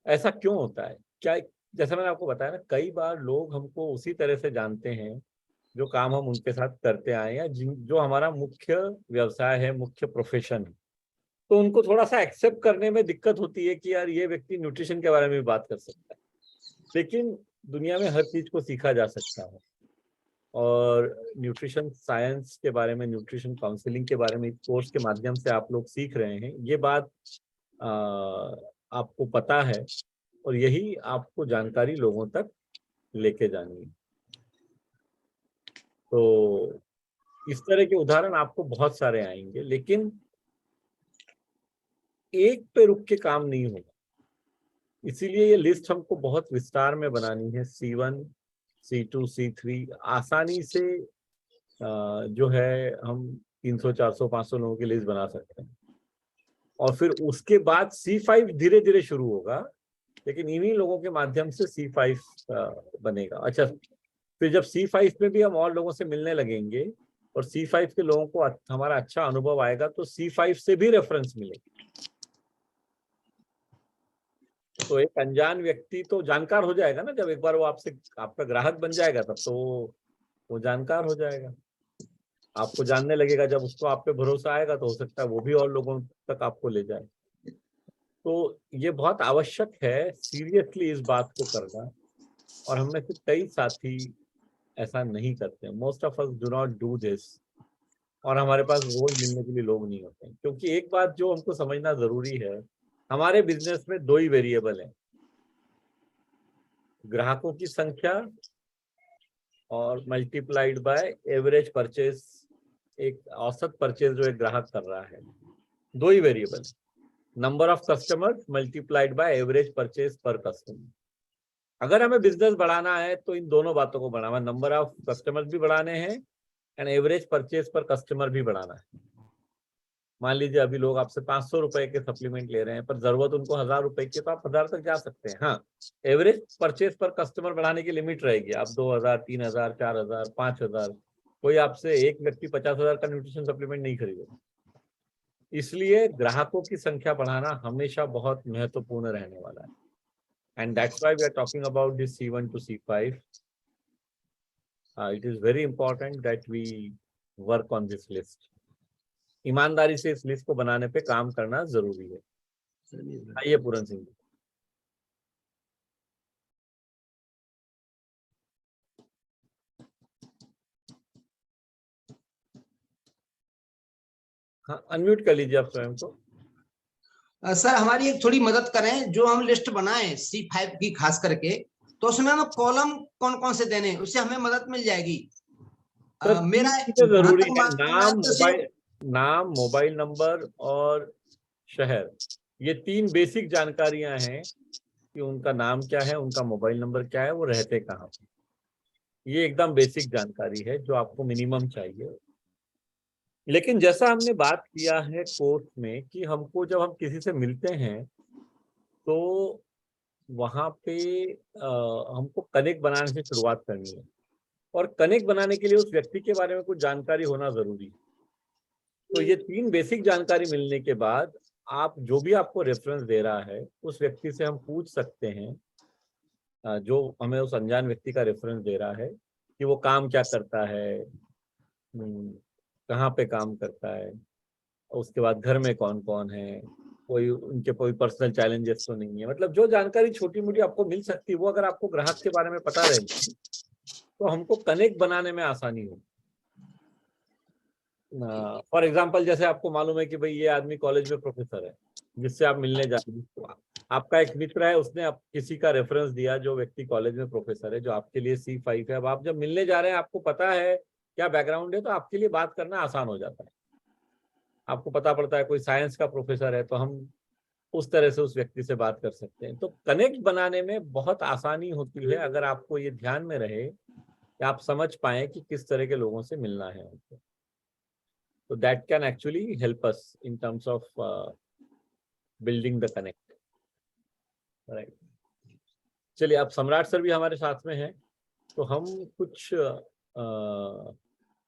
Speaker 2: ऐसा क्यों होता है? क्या जैसा मैंने आपको बताया ना, कई बार लोग हमको उसी तरह से जानते हैं जो काम हम उनके साथ करते आए या जो हमारा मुख्य व्यवसाय है, मुख्य प्रोफेशन है, तो उनको थोड़ा सा एक्सेप्ट करने में दिक्कत होती है कि यार ये व्यक्ति न्यूट्रिशन के बारे में भी बात कर सकता है। लेकिन दुनिया में हर चीज को सीखा जा सकता है, और न्यूट्रिशन साइंस के बारे में, न्यूट्रिशन काउंसलिंग के बारे में इस कोर्स के माध्यम से आप लोग सीख रहे हैं, ये बात आपको पता है, और यही आपको जानकारी लोगों तक लेके जानी है। तो इस तरह के उदाहरण आपको बहुत सारे आएंगे, लेकिन एक पे रुक के काम नहीं होगा। इसीलिए ये लिस्ट हमको बहुत विस्तार में बनानी है। C1, C2, C3 आसानी से जो है हम 300, 400, 500 लोगों की लिस्ट बना सकते हैं, और फिर उसके बाद C5 धीरे धीरे शुरू होगा, लेकिन इन्हीं लोगों के माध्यम से C5 बनेगा। अच्छा, फिर जब C5 में भी हम और लोगों से मिलने लगेंगे और C5 के लोगों को हमारा अच्छा अनुभव आएगा, तो C5 से भी रेफरेंस मिलेगा। तो एक अनजान व्यक्ति तो जानकार हो जाएगा ना, जब एक बार वो आपसे आपका ग्राहक बन जाएगा तब तो वो जानकार हो जाएगा, आपको जानने लगेगा। जब उसको आप पे भरोसा आएगा तो हो सकता है वो भी और लोगों तक आपको ले जाए। तो ये बहुत आवश्यक है सीरियसली इस बात को करना, और हम में से कई साथी ऐसा नहीं करते। Most of us do not do this, और हमारे पास रोज मिलने के लिए लोग नहीं होते हैं। क्योंकि एक बात जो हमको समझना जरूरी है, हमारे बिजनेस में दो ही वेरिएबल हैं, ग्राहकों की संख्या और मल्टीप्लाइड बाय एवरेज परचेज, एक औसत परचेज जो एक ग्राहक कर रहा है। दो ही variable, number of customers multiplied by average purchase per customer. अगर हमें बिजनेस बढ़ाना है तो इन दोनों बातों को बढ़ाना, नंबर ऑफ कस्टमर्स भी बढ़ाने हैं and average purchase per customer भी बढ़ाना है। मान लीजिए अभी लोग आपसे 500 रुपए के सप्लीमेंट ले रहे हैं, पर जरूरत उनको 1000 रुपए की, तो आप 1000 तक जा सकते हैं। हाँ, एवरेज परचेज पर कस्टमर बढ़ाने की लिमिट रहेगी। आप 2000, 3000, 4000, 5000, कोई आपसे एक व्यक्ति 50,000 का न्यूट्रिशन सप्लीमेंट नहीं खरीदेगा। इसलिए ग्राहकों की संख्या बढ़ाना हमेशा बहुत महत्वपूर्ण रहने वाला है, and that's why we are talking about this C1 to C5. It is very important that we work on this list. ईमानदारी से इस लिस्ट को बनाने पे काम करना जरूरी है। आइए पूरन सिंह। हाँ, अनम्यूट कर लीजिए आप स्वयं को।
Speaker 3: सर हमारी एक थोड़ी मदद करें, जो हम लिस्ट बनाए C5 की खास करके, तो उसमें हम कॉलम कौन कौन से देने, उससे हमें मदद मिल जाएगी। मेरा
Speaker 2: जरूरी है नाम, मोबाइल नंबर और शहर, ये 3 बेसिक जानकारियां हैं कि उनका नाम क्या है, उनका मोबाइल नंबर क्या है, वो रहते कहाँ। ये एकदम बेसिक जानकारी है जो आपको मिनिमम चाहिए। लेकिन जैसा हमने बात किया है कोर्स में कि हमको जब हम किसी से मिलते हैं तो वहाँ पे हमको कनेक्ट बनाने से शुरुआत करनी है, और कनेक्ट बनाने के लिए उस व्यक्ति के बारे में कुछ जानकारी होना जरूरी है। तो ये 3 बेसिक जानकारी मिलने के बाद आप जो भी आपको रेफरेंस दे रहा है उस व्यक्ति से हम पूछ सकते हैं, जो हमें उस अनजान व्यक्ति का रेफरेंस दे रहा है, कि वो काम क्या करता है, कहाँ पे काम करता है, उसके बाद घर में कौन कौन है, कोई उनके कोई पर्सनल चैलेंजेस तो नहीं है। मतलब जो जानकारी छोटी मोटी आपको मिल सकती है, वो अगर आपको ग्राहक के बारे में पता रहेगी तो हमको कनेक्ट बनाने में आसानी होगी। फॉर एग्जाम्पल, जैसे आपको मालूम है कि भाई ये आदमी कॉलेज में प्रोफेसर है, जिससे आप मिलने जा रहे हैं। आपका एक मित्र है, उसने आप किसी का रेफरेंस दिया जो व्यक्ति कॉलेज में प्रोफेसर है, जो आपके लिए C5 है। अब आप जब मिलने जा रहे हैं, आपको पता है क्या बैकग्राउंड है, तो आपके लिए बात करना आसान हो जाता है। आपको पता पड़ता है कोई साइंस का प्रोफेसर है तो हम उस तरह से उस व्यक्ति से बात कर सकते हैं। तो कनेक्ट बनाने में बहुत आसानी होती है अगर आपको ये ध्यान में रहे कि आप समझ पाए कि किस तरह के लोगों से मिलना है उनको। तो that can actually help us in terms of building the connect, right. चलिए, अब सम्राट सर भी हमारे साथ में हैं, तो हम कुछ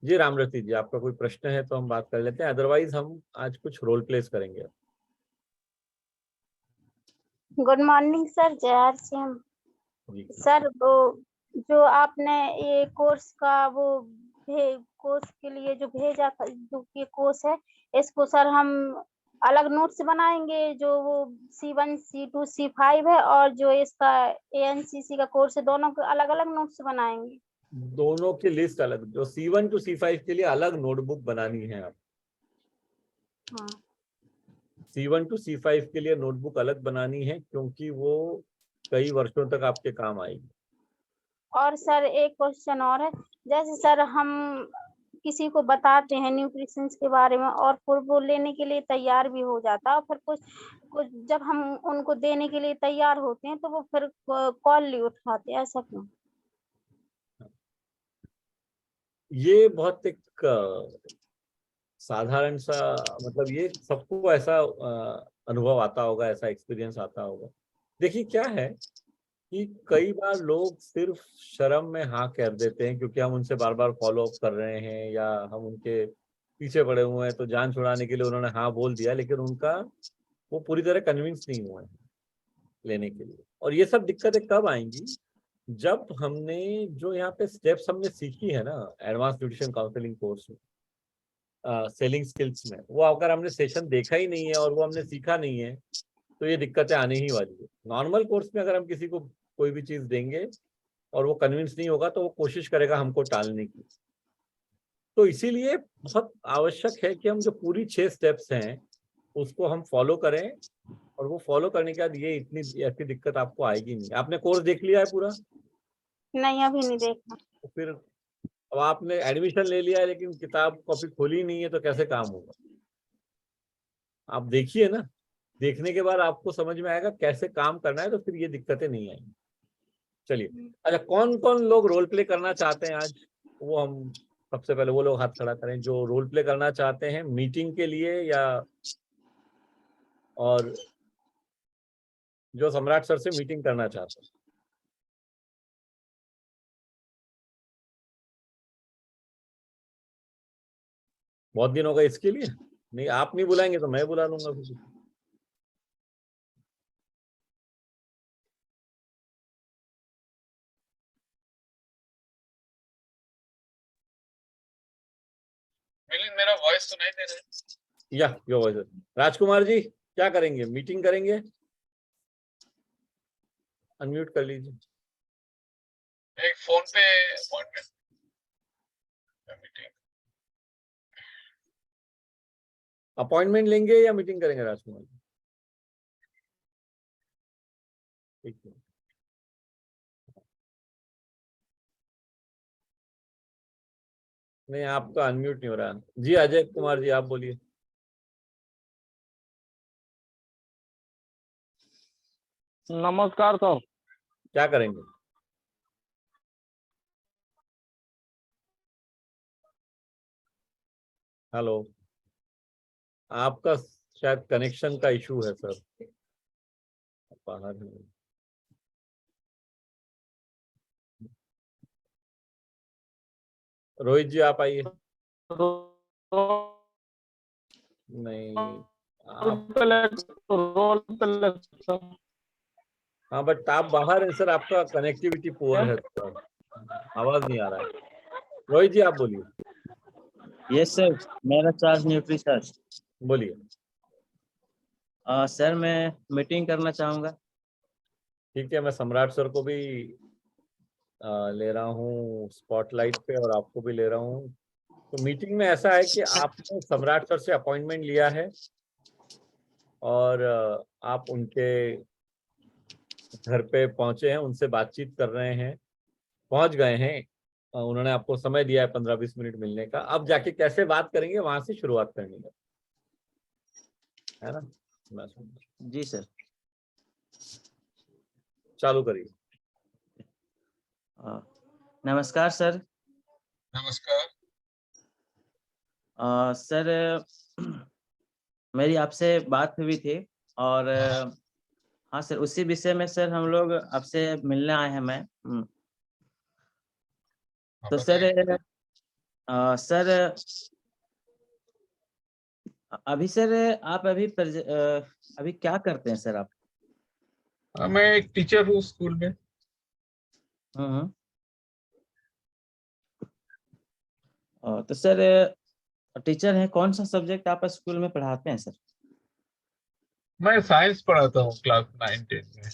Speaker 2: जी रामरती जी, आपका कोई प्रश्न है तो हम बात कर लेते हैं, अदरवाइज हम आज कुछ रोल प्लेस करेंगे।
Speaker 9: गुड मॉर्निंग सर, जय श्री राम। सर वो जो आपने ये कोर्स का वो कोर्स के लिए जो भेजा था, जो ये कोर्स है, इसको सर हम अलग नोट्स बनाएंगे, जो वो C1 C2 C5 है, और जो इसका ANCC का कोर्स है, दोनों के अलग अलग नोट्स बनाएंगे।
Speaker 2: दोनों की लिस्ट अलग, जो C1 to C5 के लिए अलग नोटबुक बनानी है आप।
Speaker 9: हाँ।
Speaker 2: C1 to C5 के लिए नोटबुक अलग बनानी है, क्योंकि वो कई वर्षों तक आपके काम आएगी।
Speaker 9: और सर एक क्वेश्चन और है, जैसे सर हम किसी को बताते हैं न्यूट्रिशन के बारे में और फिर वो लेने के लिए तैयार भी हो जाता है, और फिर कुछ जब हम उनको देने के लिए तैयार होते हैं तो वो फिर कॉल नहीं उठाते, ऐसा क्यों?
Speaker 2: ये बहुत एक साधारण सा, मतलब ये सबको ऐसा अनुभव आता होगा, ऐसा एक्सपीरियंस आता होगा। देखिए क्या है कि कई बार लोग सिर्फ शर्म में हाँ कर देते हैं, क्योंकि हम उनसे बार बार फॉलो अप कर रहे हैं या हम उनके पीछे पड़े हुए हैं, तो जान छुड़ाने के लिए उन्होंने हाँ बोल दिया, लेकिन उनका वो पूरी तरह कन्विंस नहीं हुए हैं लेने के लिए। और ये सब दिक्कतें कब आएंगी, जब हमने जो यहाँ पे स्टेप्स हमने सीखी है ना एडवांस न्यूट्रिशन काउंसलिंग कोर्स में, सेलिंग स्किल्स में, वो अगर हमने सेशन देखा ही नहीं है और वो हमने सीखा नहीं है, तो ये दिक्कतें आने ही वाली है। नॉर्मल कोर्स में अगर हम किसी को कोई भी चीज देंगे और वो कन्विंस नहीं होगा, तो वो कोशिश करेगा हमको टालने की। तो इसीलिए बहुत आवश्यक है कि हम जो पूरी 6 स्टेप्स हैं उसको हम फॉलो करें, और वो फॉलो करने के बाद ये इतनी ऐसी दिक्कत आपको आएगी नहीं। आपने कोर्स देख लिया है पूरा?
Speaker 9: नहीं, अभी नहीं देखा।
Speaker 2: तो फिर अब आपने एडमिशन ले लिया है लेकिन किताब कॉपी खोली नहीं है, तो कैसे काम होगा? आप देखिए ना, देखने के बाद आपको समझ में आएगा कैसे काम करना है, तो फिर ये दिक्कतें नहीं आएंगी। चलिए, अच्छा, कौन कौन लोग रोल प्ले करना चाहते हैं आज? वो हम सबसे पहले वो लोग हाथ खड़ा करें जो रोल प्ले करना चाहते हैं मीटिंग के लिए, या और जो सम्राट सर से मीटिंग करना चाहते हैं। बहुत दिन हो गए इसके लिए। नहीं, आप नहीं बुलाएंगे तो मैं बुला लूंगा किसी को।
Speaker 10: मेरा वॉइस सुनाई दे रहा है?
Speaker 2: या योर वॉइस। राजकुमार जी क्या करेंगे, मीटिंग करेंगे? अनम्यूट कर लीजिए।
Speaker 10: एक फोन पे अपॉइंटमेंट मीटिंग,
Speaker 2: अपॉइंटमेंट लेंगे या मीटिंग करेंगे राजकुमार जी? ठीक है, नहीं आपका अनम्यूट नहीं हो रहा जी। अजय कुमार जी आप बोलिए।
Speaker 10: नमस्कार सर।
Speaker 2: क्या करेंगे? हेलो, आपका शायद कनेक्शन का इशू है सर, बाहर है। रोहित जी आप आइए। नहीं आप, हाँ बट आप बाहर है सर, आपका कनेक्टिविटी पुअर है सर, आवाज नहीं आ रहा है। रोहित जी आप बोलिए।
Speaker 11: यस सर, मेरा चार्ज न्यूट्री सर।
Speaker 2: बोलिए।
Speaker 11: सर मैं मीटिंग करना चाहूँगा।
Speaker 2: ठीक है, मैं सम्राट सर को भी ले रहा हूँ स्पॉटलाइट पे, और आपको भी ले रहा हूँ। तो मीटिंग में ऐसा है कि आपने सम्राट सर से अपॉइंटमेंट लिया है, और आप उनके घर पे पहुंचे हैं, उनसे बातचीत कर रहे हैं, पहुंच गए हैं, उन्होंने आपको समय दिया है 15-20 मिनट मिलने का। अब जाके कैसे बात करेंगे वहां से शुरुआत करनी है ना?
Speaker 11: जी सर।
Speaker 2: चालू करिए।
Speaker 11: नमस्कार सर।
Speaker 10: नमस्कार।
Speaker 11: सर मेरी आपसे बात हुई थी और हाँ सर, उसी विषय में सर हम लोग आपसे मिलने आए हैं। मैं तो सर सर अभी सर आप अभी क्या करते हैं सर आप?
Speaker 10: मैं एक टीचर हूँ स्कूल में।
Speaker 11: तो सर टीचर हैं, कौन सा सब्जेक्ट आप स्कूल में पढ़ाते हैं सर?
Speaker 10: मैं साइंस पढ़ाता हूँ क्लास 9-10 में।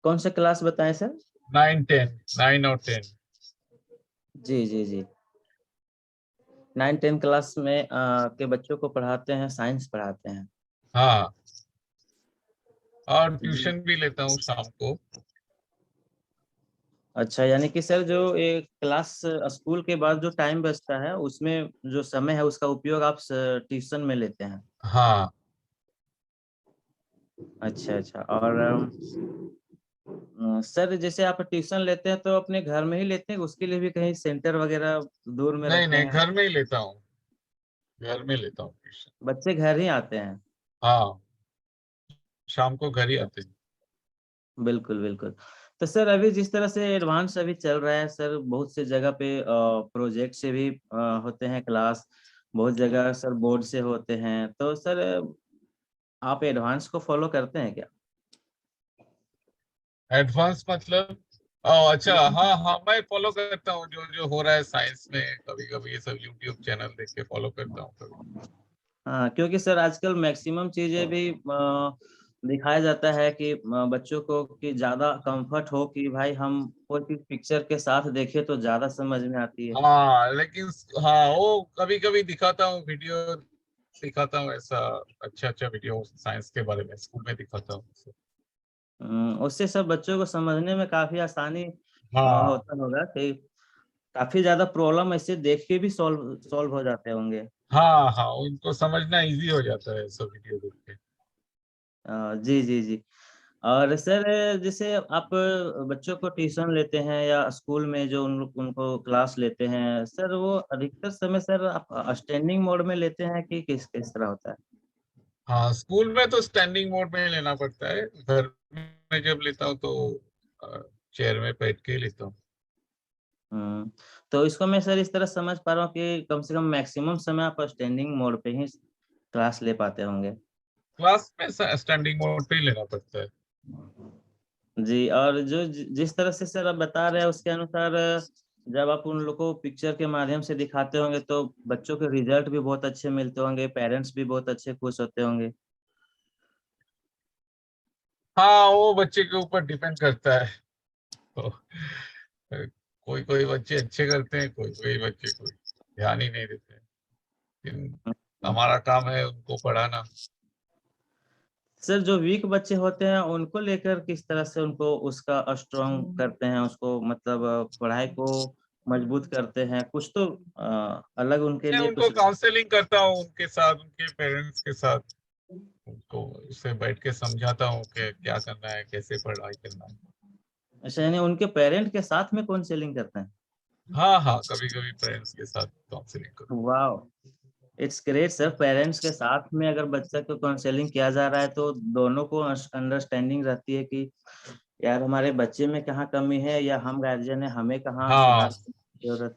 Speaker 11: कौन सा क्लास बताएं सर?
Speaker 10: 9 और 10।
Speaker 11: जी जी जी, 9-10 क्लास में के बच्चों को पढ़ाते हैं, साइंस पढ़ाते हैं।
Speaker 10: हाँ, और ट्यूशन भी लेता हूँ शाम को।
Speaker 11: अच्छा, यानी कि सर जो एक क्लास स्कूल के बाद जो टाइम बचता है उसमें जो समय है उसका उपयोग आप ट्यूशन में लेते हैं।
Speaker 10: हाँ।
Speaker 11: अच्छा अच्छा। और सर जैसे आप ट्यूशन लेते हैं तो अपने घर में ही लेते हैं, उसके लिए भी कहीं सेंटर वगैरह दूर में
Speaker 10: नहीं
Speaker 11: रखते
Speaker 10: नहीं,
Speaker 11: हैं?
Speaker 10: घर में ही लेता हूँ, घर में लेता हूँ ट्यूशन।
Speaker 11: बच्चे घर ही आते हैं?
Speaker 10: हाँ, शाम को घर ही आते हैं।
Speaker 11: बिल्कुल बिल्कुल। तो सर अभी जिस तरह से एडवांस अभी चल रहा है सर, बहुत से जगह पे प्रोजेक्ट से भी होते हैं क्लास, बहुत जगह सर बोर्ड से होते हैं। तो सर आप एडवांस को फॉलो करते हैं क्या?
Speaker 10: एडवांस मतलब? अच्छा, हाँ हाँ, मैं फॉलो करता हूँ जो जो हो रहा है साइंस में। कभी कभी ये सब यूट्यूब चैनल देख के फॉलो करता हूँ कभी।
Speaker 11: हाँ, क्योंकि सर आजकल मैक्सिमम चीजें भी दिखाया जाता है कि बच्चों को कि ज्यादा कंफर्ट हो कि भाई हम कोई चीज पिक्चर के साथ देखें तो ज्यादा समझ में आती है।
Speaker 10: हाँ लेकिन, हाँ वो कभी कभी दिखाता हूँ वीडियो, दिखाता हूँ ऐसा अच्छा अच्छा वीडियो साइंस के बारे में स्कूल में दिखाता हूँ।
Speaker 11: उससे सब बच्चों को समझने में काफी आसानी
Speaker 10: हाँ
Speaker 11: होता होगा कि काफी ज्यादा प्रॉब्लम ऐसे देख के भी सॉल्व सॉल्व हो जाते होंगे।
Speaker 10: हाँ हाँ, उनको समझना इजी हो जाता है सब वीडियो देख के।
Speaker 11: जी जी जी। और सर जैसे आप बच्चों को ट्यूशन लेते हैं या स्कूल में जो उनको क्लास लेते हैं सर, वो अधिकतर समय सर आप स्टैंडिंग मोड में लेते हैं कि किस तरह होता है?
Speaker 10: हाँ, स्कूल में तो स्टैंडिंग मोड में लेना पड़ता है। घर में जब लेता हूँ तो चेयर में बैठ के ही लेता हूँ।
Speaker 11: तो इसको मैं सर इस तरह समझ पा रहा हूँ कि कम से कम मैक्सिमम समय आप स्टैंडिंग मोड पे ही क्लास ले पाते होंगे।
Speaker 10: क्लास में स्टैंडिंग मोड पे ही लेना पड़ता है।
Speaker 11: जी। और जो जिस तरह से सर आप बता रहे हैं उसके अनुसार जब आप उन लोग को पिक्चर के माध्यम से दिखाते होंगे तो बच्चों के रिजल्ट भी बहुत अच्छे मिलते होंगे, पेरेंट्स भी बहुत अच्छे खुश होते होंगे।
Speaker 10: हाँ, वो बच्चे के ऊपर डिपेंड करता है। तो कोई कोई बच्चे अच्छे करते हैं, कोई कोई बच्चे कोई ध्यान ही नहीं देते हैं। लेकिन हमारा काम है उनको पढ़ाना।
Speaker 11: सर जो वीक बच्चे होते हैं उनको लेकर किस तरह से उनको उसका स्ट्रॉन्ग करते हैं, उसको मतलब पढ़ाई को मजबूत करते हैं, कुछ तो अलग उनके
Speaker 10: मैं
Speaker 11: लिए
Speaker 10: उनको
Speaker 11: कुछ?
Speaker 10: काउंसलिंग करता हूँ उनके साथ, उनके पेरेंट्स के साथ। उनको उससे बैठ के समझाता हूँ कि क्या करना है, कैसे पढ़ाई करना है।
Speaker 11: अच्छा, यानी उनके पेरेंट के साथ में काउंसलिंग करते हैं?
Speaker 10: हाँ हाँ, कभी कभी पेरेंट्स के साथ काउंसलिंग करो।
Speaker 11: वाह, इट्स ग्रेट सर। पेरेंट्स के साथ में अगर बच्चा को काउंसलिंग किया जा रहा है तो दोनों को अंडरस्टैंडिंग रहती है कि यार हमारे बच्चे में कहाँ कमी है या हम गार्जियन है, हमें कहाँ
Speaker 10: हाँ,
Speaker 11: सुधार की जरूरत।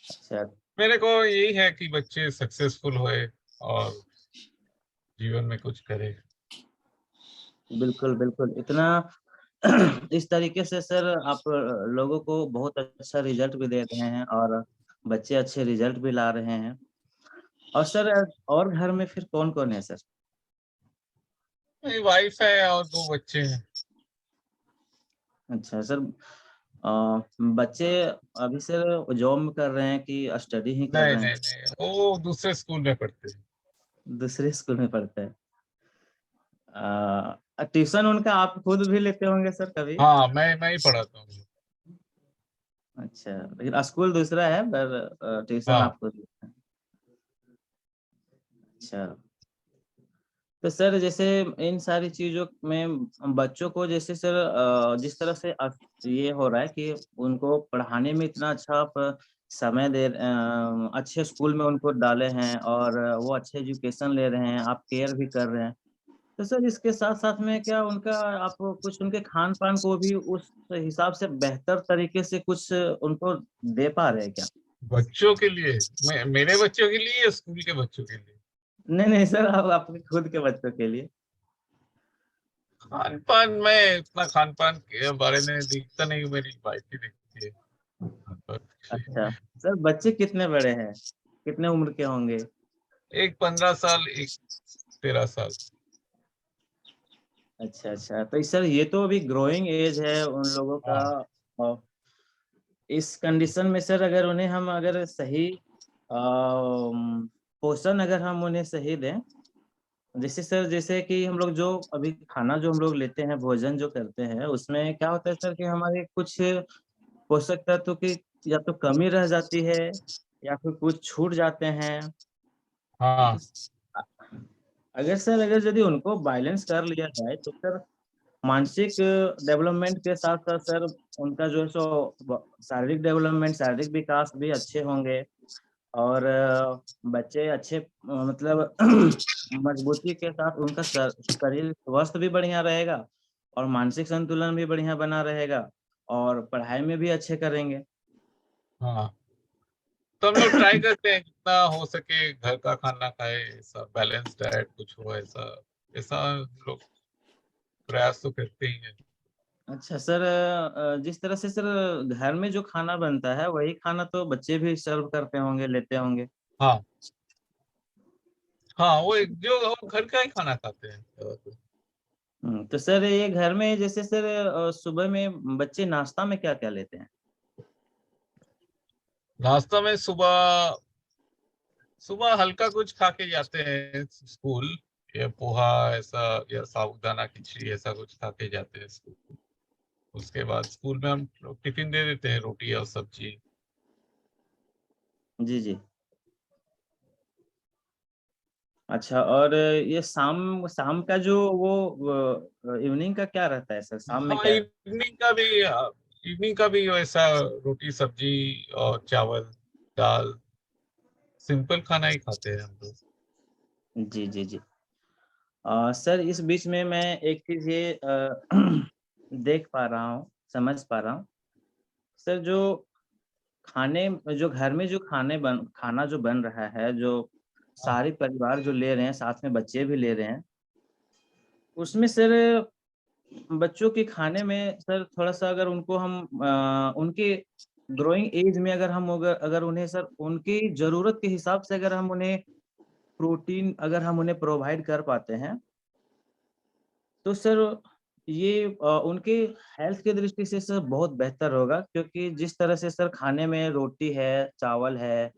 Speaker 11: अच्छा।
Speaker 10: मेरे को यही है कि बच्चे सक्सेसफुल होए और जीवन में कुछ करे।
Speaker 11: बिल्कुल बिल्कुल। इतना इस तरीके से सर आप लोगों को बहुत अच्छा रिजल्ट भी दे रहे हैं और बच्चे अच्छे रिजल्ट भी ला रहे हैं। और सर और घर में फिर कौन कौन है सर?
Speaker 10: मेरी वाइफ है और 2 बच्चे हैं।
Speaker 11: अच्छा सर, बच्चे अभी सर जॉब कर रहे हैं कि स्टडी ही कर
Speaker 10: नहीं
Speaker 11: रहे हैं?
Speaker 10: नहीं नहीं, वो दूसरे स्कूल में पढ़ते हैं।
Speaker 11: दूसरे स्कूल में पढ़ता है। ट्यूशन उनका आप खुद भी लेते होंगे सर कभी?
Speaker 10: हाँ, मैं ही पढ़ाता हूँ।
Speaker 11: अच्छा, लेकिन स्कूल दूसरा है पर ट्यूशन
Speaker 10: हाँ।
Speaker 11: आप खुद लेते हैं। अच्छा, तो सर जैसे इन सारी चीजों में बच्चों को जैसे सर जिस तरह से ये हो रहा है कि उनको पढ़ाने में इतना अच्छा आप समय अच्छे स्कूल में उनको डाले हैं और वो अच्छे एजुकेशन ले रहे हैं, आप केयर भी कर रहे हैं, तो सर इसके साथ साथ में क्या उनका आप कुछ उनके खान पान को भी उस हिसाब से बेहतर तरीके से कुछ उनको दे पा रहे हैं क्या?
Speaker 10: बच्चों के लिए, मेरे बच्चों के लिए या स्कूल के बच्चों के लिए?
Speaker 11: नहीं सर, आप अपने खुद के बच्चों के लिए।
Speaker 10: खान पान में इतना खान पान के बारे में दिखता नहीं, मेरी वाइफ ही दिखती है।
Speaker 11: अच्छा सर, बच्चे कितने बड़े हैं, कितने उम्र के होंगे?
Speaker 10: एक 15 साल, एक 13 साल।
Speaker 11: अच्छा, तो सर ये तो अभी ग्रोइंग एज है उन लोगों का।
Speaker 10: हाँ।
Speaker 11: और इस कंडीशन में सर अगर उन्हें हम अगर सही पोषण अगर हम उन्हें सही दें, जैसे सर जैसे कि हम लोग जो अभी खाना जो हम लोग लेते हैं, भोजन जो करते हैं, उसमें क्या होता है सर कि हमारे कुछ पोषक तत्व की या तो कमी रह जाती है या फिर कुछ छूट जाते हैं।
Speaker 10: हाँ।
Speaker 11: अगर यदि उनको बैलेंस कर लिया जाए तो सर मानसिक डेवलपमेंट के साथ साथ सर उनका जो है सो शारीरिक डेवलपमेंट, शारीरिक विकास भी अच्छे होंगे और बच्चे अच्छे मतलब मजबूती के साथ उनका शरीर स्वस्थ भी बढ़िया रहेगा और मानसिक संतुलन भी बढ़िया बना रहेगा और पढ़ाई में भी अच्छे करेंगे।
Speaker 10: हाँ, तो हम लोग ट्राई करते हैं जितना हो सके घर का खाना खाए, ऐसा बैलेंस डाइट कुछ हो, ऐसा ऐसा हम लोग प्रयास तो करते ही हैं।
Speaker 11: अच्छा सर, जिस तरह से सर घर में जो खाना बनता है वही खाना तो बच्चे भी सर्व करते होंगे, लेते होंगे।
Speaker 10: हाँ हाँ, वो जो घर का ही खाना खाते हैं।
Speaker 11: तो सर ये घर में जैसे सर सुबह में बच्चे नाश्ता में क्या क्या लेते हैं?
Speaker 10: नाश्ता में सुबह सुबह हल्का कुछ खा के जाते हैं स्कूल, या पोहा ऐसा या साबूदाना खिचड़ी ऐसा कुछ खा के जाते हैं स्कूल। उसके बाद स्कूल में हम लोग टिफिन दे देते हैं, रोटी और सब्जी।
Speaker 11: जी। अच्छा, और ये शाम शाम का जो वो इवनिंग का क्या रहता है सर, शाम में
Speaker 10: हाँ,
Speaker 11: क्या?
Speaker 10: इवनिंग का भी वैसा रोटी सब्जी और चावल दाल, सिंपल खाना ही खाते हैं हम लोग।
Speaker 11: जी। सर इस बीच में मैं एक चीज ये देख पा रहा हूँ, समझ पा रहा हूँ सर, जो घर में जो खाना जो बन रहा है, जो सारे परिवार जो ले रहे हैं, साथ में बच्चे भी ले रहे हैं, उसमें सर बच्चों के खाने में सर थोड़ा सा अगर उनको हम उनके ग्रोइंग एज में अगर उन्हें सर उनकी जरूरत के हिसाब से अगर हम उन्हें प्रोटीन अगर हम उन्हें प्रोवाइड कर पाते हैं तो सर ये उनके हेल्थ की दृष्टि से सर बहुत बेहतर होगा, क्योंकि जिस तरह से सर खाने में रोटी है, चावल है,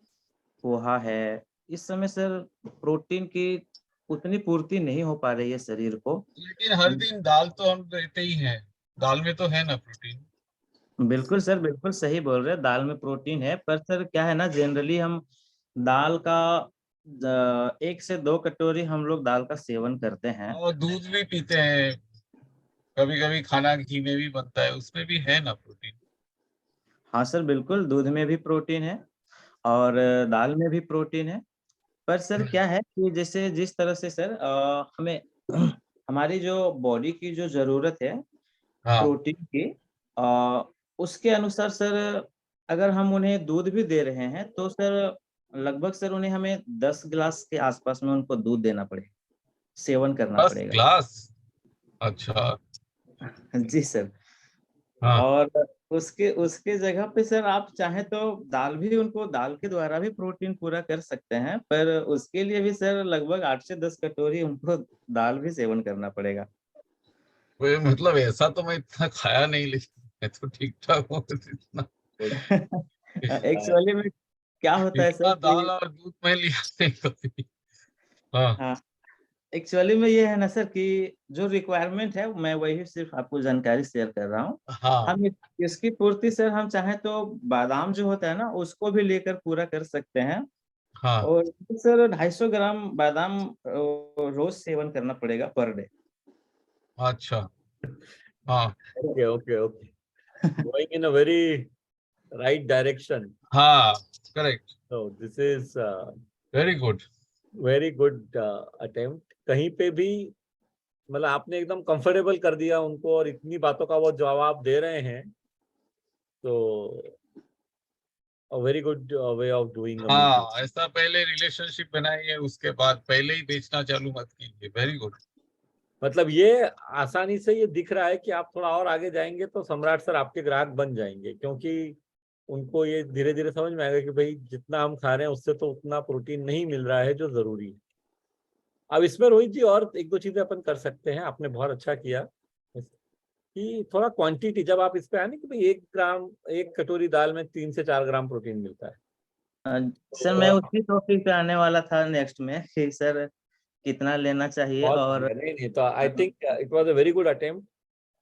Speaker 11: पोहा है, इस समय सर प्रोटीन की उतनी पूर्ति नहीं हो पा रही है शरीर को।
Speaker 10: लेकिन हर दिन दाल तो हम देते ही हैं, दाल में तो है ना प्रोटीन।
Speaker 11: बिल्कुल सर, बिल्कुल सही बोल रहे हैं, दाल में प्रोटीन है, पर सर क्या है ना, जनरली हम दाल का 1 से 2 कटोरी हम लोग दाल का सेवन करते हैं।
Speaker 10: और दूध भी पीते हैं, कभी कभी खाना घी में भी बनता है, उसमें भी है ना प्रोटीन।
Speaker 11: हाँ सर, बिल्कुल दूध में भी प्रोटीन है और दाल में भी प्रोटीन है, पर सर क्या है कि जैसे जिस तरह से सर हमें हमारी जो बॉडी की जो जरूरत है
Speaker 10: हाँ।
Speaker 11: प्रोटीन की, उसके अनुसार सर अगर हम उन्हें दूध भी दे रहे हैं तो सर लगभग सर उन्हें हमें 10 गिलास के आसपास में उनको दूध देना पड़ेगा, सेवन करना
Speaker 10: 10
Speaker 11: पड़ेगा।
Speaker 10: ग्लास? अच्छा।
Speaker 11: जी सर।
Speaker 10: हाँ।
Speaker 11: और उसके उसके जगह पे सर आप चाहें तो दाल के द्वारा भी प्रोटीन पूरा कर सकते हैं, पर उसके लिए भी सर लगभग 8 से 10 कटोरी उनको दाल भी सेवन करना पड़ेगा।
Speaker 10: मतलब ऐसा तो मैं इतना खाया नहीं, लेकिन मैं तो ठीक ठाक हूँ इतना।
Speaker 11: एक्चुअली में क्या होता है सर
Speaker 10: इतना
Speaker 11: कि
Speaker 10: दाल और दूध में लिया नहीं कभी। हाँ
Speaker 11: एक्चुअली में ये है ना सर कि जो रिक्वायरमेंट है मैं वही सिर्फ आपको जानकारी शेयर कर रहा हूँ।
Speaker 10: हाँ
Speaker 11: हम इसकी पूर्ति सर हम चाहें तो बादाम जो होता है ना उसको भी लेकर पूरा कर सकते हैं।
Speaker 10: हाँ
Speaker 11: और सर 250 ग्राम बादाम रोज सेवन करना पड़ेगा पर डे।
Speaker 10: अच्छा हाँ
Speaker 2: Okay, okay, okay. Going in a very right direction.
Speaker 10: हाँ correct
Speaker 2: So this is
Speaker 10: very good.
Speaker 2: very good attempt. कहीं पे भी मतलब आपने एकदम कंफर्टेबल कर दिया उनको और इतनी बातों का वो जवाब दे रहे हैं, तो a very good way of doing a
Speaker 10: हाँ
Speaker 2: meeting.
Speaker 10: ऐसा पहले रिलेशनशिप बनाइए, उसके बाद पहले ही बेचना चालू मत कीजिए। Very good.
Speaker 2: मतलब ये आसानी से ये दिख रहा है कि आप थोड़ा और आगे जाएंगे तो सम्राट सर आपके ग्राहक बन जाएंगे, क्योंकि उनको ये धीरे धीरे समझ में आएगा कि भाई जितना हम खा रहे हैं उससे तो उतना प्रोटीन नहीं मिल रहा है जो जरूरी है। अब इसमें रोहित जी और एक दो चीजें अपन कर सकते हैं। आपने बहुत अच्छा किया कि थोड़ा क्वांटिटी, जब आप इस पे आए ना कि भाई 1 कटोरी दाल में 3 से 4 ग्राम प्रोटीन मिलता है।
Speaker 11: सर मैं उसी टॉपिक पे आने वाला था नेक्स्ट में कि सर कितना लेना चाहिए।
Speaker 2: बहुत
Speaker 11: और
Speaker 2: नहीं तो I think it was a very good attempt.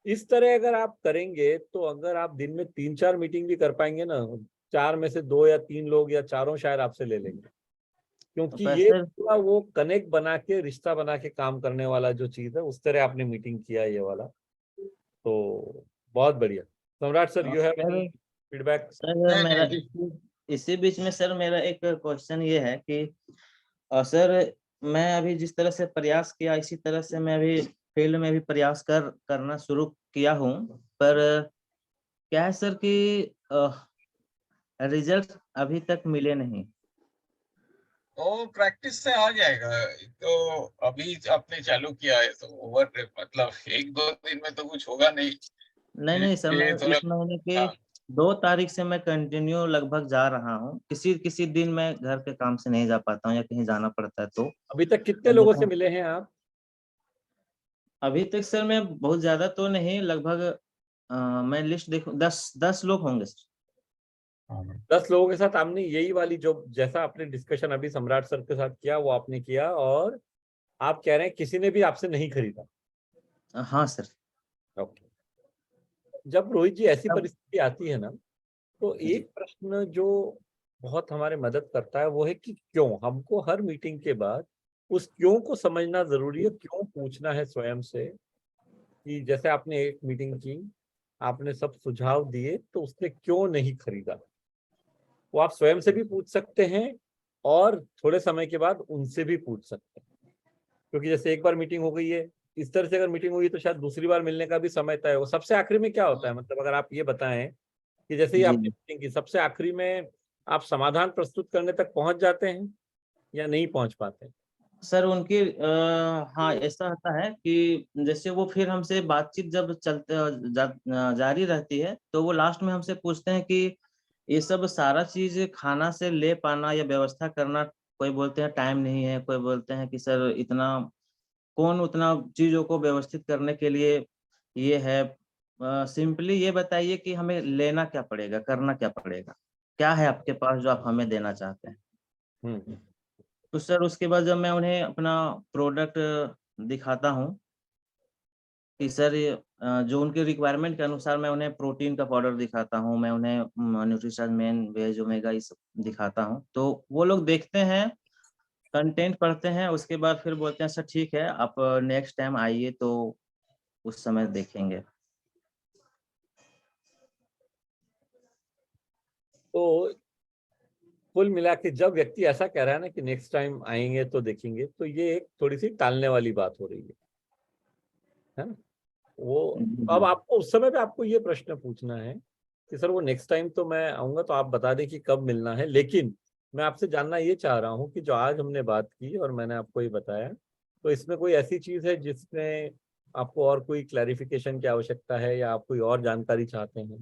Speaker 2: इस तरह अगर आप करेंगे तो अगर आप दिन में 3-4 मीटिंग भी कर पाएंगे ना, 4 में से 2 या 3 लोग या चारों शायद आपसे ले लेंगे, क्योंकि
Speaker 11: बस
Speaker 2: ये
Speaker 11: सर
Speaker 2: पूरा वो कनेक्ट बना के रिश्ता बना के काम करने वाला जो चीज है, उस तरह आपने मीटिंग किया ये वाला, तो बहुत बढ़िया। सम्राट sir, you have any feedback?
Speaker 11: Sir मेरा इसी बीच में सर मेरा एक क्वेश्चन ये है कि सर मैं अभी जिस तरह से प्रयास किया इसी तरह से मैं अभी फील्ड में भी प्रयास करना शुरू किया हूँ, पर क्या है सर कि रिजल्ट अभी तक मिले नहीं।
Speaker 10: तो प्रैक्टिस से आ जाएगा। तो अभी आपने चालू किया है तो ओवर मतलब 1-2 दिन में तो कुछ होगा नहीं।
Speaker 11: नहीं सर, मैं
Speaker 10: थोड़ा
Speaker 11: इस महीने के 2 तारीख से मैं कंटिन्यू लगभग जा रहा हूँ। किसी दिन मैं घर के काम से नहीं जा पाता हूँ या कहीं जाना पड़ता है तो।
Speaker 2: अभी तक कितने लोगों से मिले हैं आप?
Speaker 11: अभी तक सर मैं बहुत ज्यादा तो नहीं, लगभग मैं लिस्ट देखूं 10 लोग होंगे सर।
Speaker 2: 10 लोगों के साथ आपने यही वाली जो जैसा आपने डिस्कशन अभी सम्राट सर के साथ किया वो आपने किया, और आप कह रहे हैं किसी ने भी आपसे नहीं खरीदा?
Speaker 11: हाँ सर।
Speaker 2: ओके। जब रोहित जी ऐसी परिस्थिति आती है ना, तो एक प्रश्न जो बहुत हमारे मदद करता है वो है कि क्यों। हमको हर मीटिंग के बाद उस क्यों को समझना जरूरी है। क्यों पूछना है स्वयं से कि जैसे आपने एक मीटिंग की, आपने सब सुझाव दिए, तो उसने क्यों नहीं खरीदा, वो आप स्वयं से भी पूछ सकते हैं और थोड़े समय के बाद उनसे भी पूछ सकते हैं। क्योंकि जैसे एक बार मीटिंग हो गई है, इस तरह से अगर मीटिंग हुई तो शायद दूसरी बार मिलने का भी समय तय हो। सबसे आखिरी में क्या होता है, मतलब अगर आप ये बताएं कि जैसे ही आपने मीटिंग की, सबसे आखिरी में आप समाधान प्रस्तुत करने तक पहुंच जाते हैं या नहीं पहुंच पाते?
Speaker 11: सर उनकी हाँ ऐसा होता है कि जैसे वो फिर हमसे बातचीत जब चलते जारी रहती है तो वो लास्ट में हमसे पूछते हैं कि ये सब सारा चीज खाना से ले पाना या व्यवस्था करना, कोई बोलते हैं टाइम नहीं है, कोई बोलते हैं कि सर इतना कौन उतना चीजों को व्यवस्थित करने के लिए ये है। सिंपली ये बताइए कि हमें लेना क्या पड़ेगा, करना क्या पड़ेगा, क्या है आपके पास जो आप हमें देना चाहते हैं। तो सर उसके बाद जब मैं उन्हें अपना प्रोडक्ट दिखाता हूँ कि सर जो उनके रिक्वायरमेंट के अनुसार मैं उन्हें प्रोटीन का पाउडर दिखाता हूँ, मैं उन्हें न्यूट्रिशन मेन वेज ओमेगा ये सब दिखाता हूँ, तो वो लोग देखते हैं, कंटेंट पढ़ते हैं, उसके बाद फिर बोलते हैं सर ठीक है आप नेक्स्ट टाइम आइए तो उस समय देखेंगे।
Speaker 2: तो कुल मिला के जब व्यक्ति ऐसा कह रहा है ना कि नेक्स्ट टाइम आएंगे तो देखेंगे, तो ये एक थोड़ी सी टालने वाली बात हो रही है ना? वो अब आपको उस समय पे आपको ये प्रश्न पूछना है कि सर वो नेक्स्ट टाइम तो मैं आऊंगा तो आप बता दें कि कब मिलना है, लेकिन मैं आपसे जानना ये चाह रहा हूँ कि जो आज हमने बात की और मैंने आपको ये बताया, तो इसमें कोई ऐसी चीज है जिसमें आपको और कोई क्लैरिफिकेशन की आवश्यकता है या आप कोई और जानकारी चाहते हैं?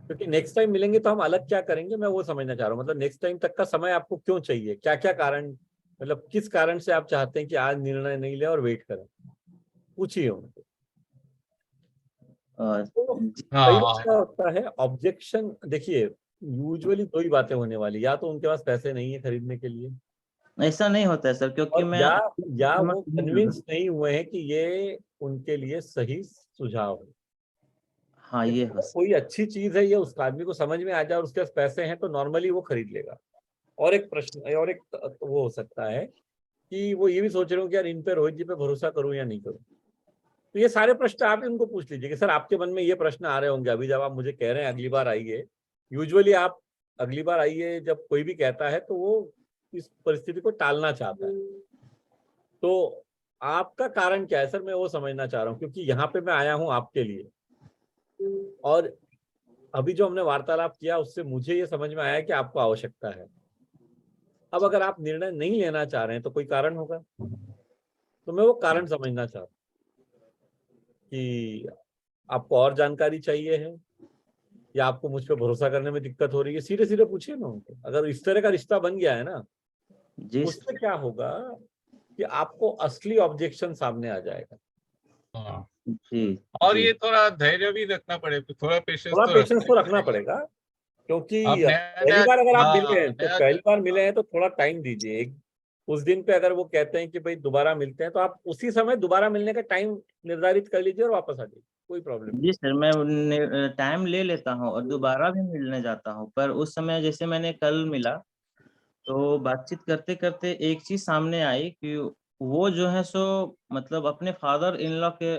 Speaker 2: क्योंकि नेक्स्ट टाइम मिलेंगे तो हम अलग क्या करेंगे, मैं वो समझना चाह रहा हूँ। मतलब नेक्स्ट टाइम तक का समय आपको क्यों चाहिए, क्या क्या कारण, मतलब किस कारण से आप चाहते हैं कि आज निर्णय नहीं ले और वेट करें, पूछिए उनको। तो कई बार क्या होता है ऑब्जेक्शन, देखिए यूजुअली 2 ही बातें होने वाली, या तो उनके पास पैसे नहीं है खरीदने के लिए,
Speaker 11: ऐसा नहीं होता है सर, क्योंकि
Speaker 2: और
Speaker 11: मैं
Speaker 2: या वो कन्विंस नहीं हुए हैं कि ये उनके लिए सही सुझाव है।
Speaker 11: हाँ ये हो
Speaker 2: कोई अच्छी चीज है, ये उस आदमी को समझ में आ जाए और उसके पास पैसे हैं तो नॉर्मली वो खरीद लेगा। और एक प्रश्न और एक वो हो सकता है कि वो ये भी सोच रहे हो कि यार इन पे रोहित जी पे भरोसा करूं या नहीं करूं। तो ये सारे प्रश्न आप उनको पूछ लीजिए कि सर आपके मन में ये प्रश्न आ रहे होंगे अभी जब आप मुझे कह रहे हैं अगली बार आइए। यूजुअली आप अगली बार आइए जब कोई भी कहता है तो वो इस परिस्थिति को टालना चाहता है। तो आपका कारण क्या है सर, मैं वो समझना चाह रहा हूँ, क्योंकि यहाँ पे मैं आया हूँ आपके लिए। और अभी जो हमने वार्तालाप किया उससे मुझे ये समझ में आया कि आपको आवश्यकता है। अब अगर आप निर्णय नहीं लेना चाह रहे हैं तो कोई कारण होगा, तो मैं वो कारण समझना चाह रहा हूँ कि आपको और जानकारी चाहिए है या आपको मुझ पर भरोसा करने में दिक्कत हो रही है। सीधे सीधे पूछिए ना उनको। अगर इस तरह का रिश्ता बन गया है ना,
Speaker 11: जी
Speaker 2: उससे क्या होगा कि आपको असली ऑब्जेक्शन सामने आ जाएगा।
Speaker 10: हाँ।
Speaker 11: जी
Speaker 10: और
Speaker 11: जी।
Speaker 10: ये थोड़ा धैर्य भी रखना पड़ेगा, थोड़ा पेशेंस
Speaker 2: तो रखना पड़ेगा, क्योंकि
Speaker 10: आप
Speaker 2: पहली बार अगर आप मिले हैं तो
Speaker 10: नया
Speaker 2: पहली बार मिले हैं तो थोड़ा टाइम दीजिए। उस दिन पे अगर वो कहते हैं कि भाई दोबारा मिलते हैं तो आप उसी समय दोबारा मिलने का टाइम निर्धारित कर लीजिए और वापस आ जाइए, कोई प्रॉब्लम नहीं।
Speaker 11: जी सर, मैं टाइम ले लेता हूँ और दोबारा भी मिलने जाता हूँ, पर उस समय जैसे मैंने कल मिला तो बातचीत करते करते एक चीज सामने आई कि वो जो है सो मतलब अपने फादर इन लॉ के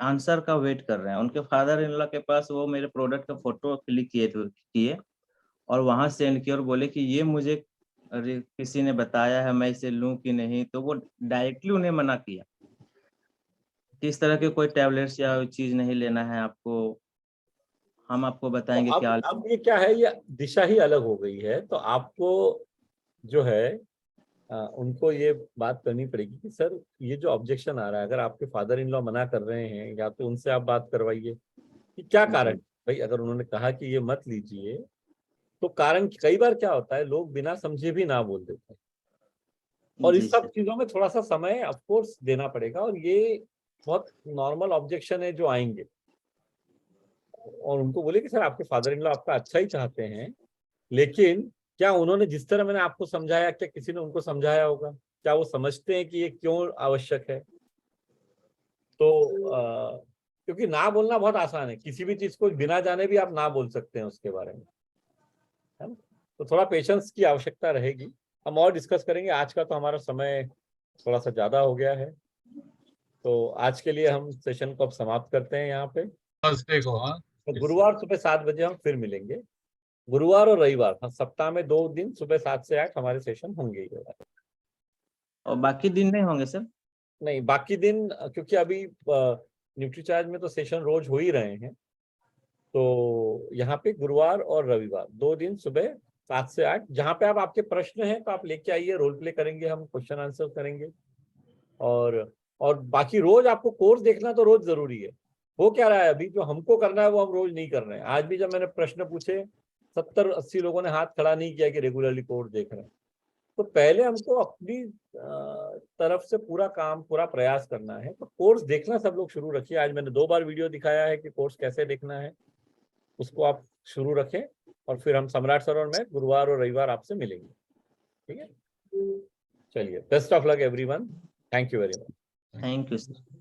Speaker 11: आंसर का वेट कर रहे हैं। उनके फादर इन लॉ के पास वो मेरे प्रोडक्ट का फोटो क्लिक किए और वहां सेंड किए और बोले कि ये मुझे अरे किसी ने बताया है, मैं इसे लूं कि नहीं। तो वो डायरेक्टली उन्हें मना किया कि इस तरह के कोई टैबलेट्स या चीज नहीं लेना है आपको, हम आपको बताएंगे
Speaker 2: तो
Speaker 11: क्या।
Speaker 2: अब ये क्या है, ये दिशा ही अलग हो गई है। तो आपको जो है उनको ये बात करनी पड़ेगी कि सर ये जो ऑब्जेक्शन आ रहा है, अगर आपके फादर इन लॉ मना कर रहे हैं या तो उनसे आप बात करवाइए कि क्या कारण। भाई अगर उन्होंने कहा कि ये मत लीजिए तो कारण, कई बार क्या होता है लोग बिना समझे भी ना बोल देते हैं। और इस सब चीजों में थोड़ा सा समय ऑफ कोर्स देना पड़ेगा। और ये बहुत नॉर्मल ऑब्जेक्शन है जो आएंगे। और उनको बोले कि सर आपके फादर इन लॉ आपका अच्छा ही चाहते हैं, लेकिन क्या उन्होंने जिस तरह मैंने आपको समझाया, क्या किसी ने उनको समझाया होगा? क्या वो समझते हैं कि ये क्यों आवश्यक है? तो क्योंकि ना बोलना बहुत आसान है, किसी भी चीज को बिना जाने भी आप ना बोल सकते हैं उसके बारे में, है ना? तो थोड़ा पेशेंस की आवश्यकता रहेगी। हम और डिस्कस करेंगे। आज का तो हमारा समय थोड़ा सा ज्यादा हो गया है, तो आज के लिए हम सेशन को अब समाप्त करते हैं यहाँ पे।
Speaker 10: थर्सडे को। हाँ,
Speaker 2: तो गुरुवार सुबह 7 बजे हम फिर मिलेंगे। गुरुवार और रविवार, हाँ, सप्ताह में 2 दिन सुबह 7 से 8 हमारे सेशन होंगे ही।
Speaker 11: और बाकी दिन नहीं होंगे सर?
Speaker 2: नहीं, बाकी दिन क्योंकि अभी न्यूट्रीचार्ज में तो सेशन रोज हो ही रहे हैं, तो यहाँ पे गुरुवार और रविवार 2 दिन सुबह 7 से 8, जहाँ पे आप आपके प्रश्न हैं तो आप लेके आइए, रोल प्ले करेंगे, हम क्वेश्चन आंसर करेंगे। और बाकी रोज आपको कोर्स देखना तो रोज जरूरी है। वो क्या रहा है अभी जो हमको करना है वो हम रोज नहीं कर रहे हैं। आज भी जब मैंने प्रश्न पूछे 70-80 लोगों ने हाथ खड़ा नहीं किया कि रेगुलरली कोर्स देख रहे हैं। तो पहले हमको अपनी तरफ से पूरा काम, पूरा प्रयास करना है। तो कोर्स देखना सब लोग शुरू रखिए। आज मैंने 2 बार वीडियो दिखाया है कि कोर्स कैसे देखना है, उसको आप शुरू रखें। और फिर हम सम्राट सर और मैं गुरुवार और रविवार आपसे मिलेंगे, ठीक है? चलिए, best of luck everyone. Thank you very much.
Speaker 11: Thank you sir.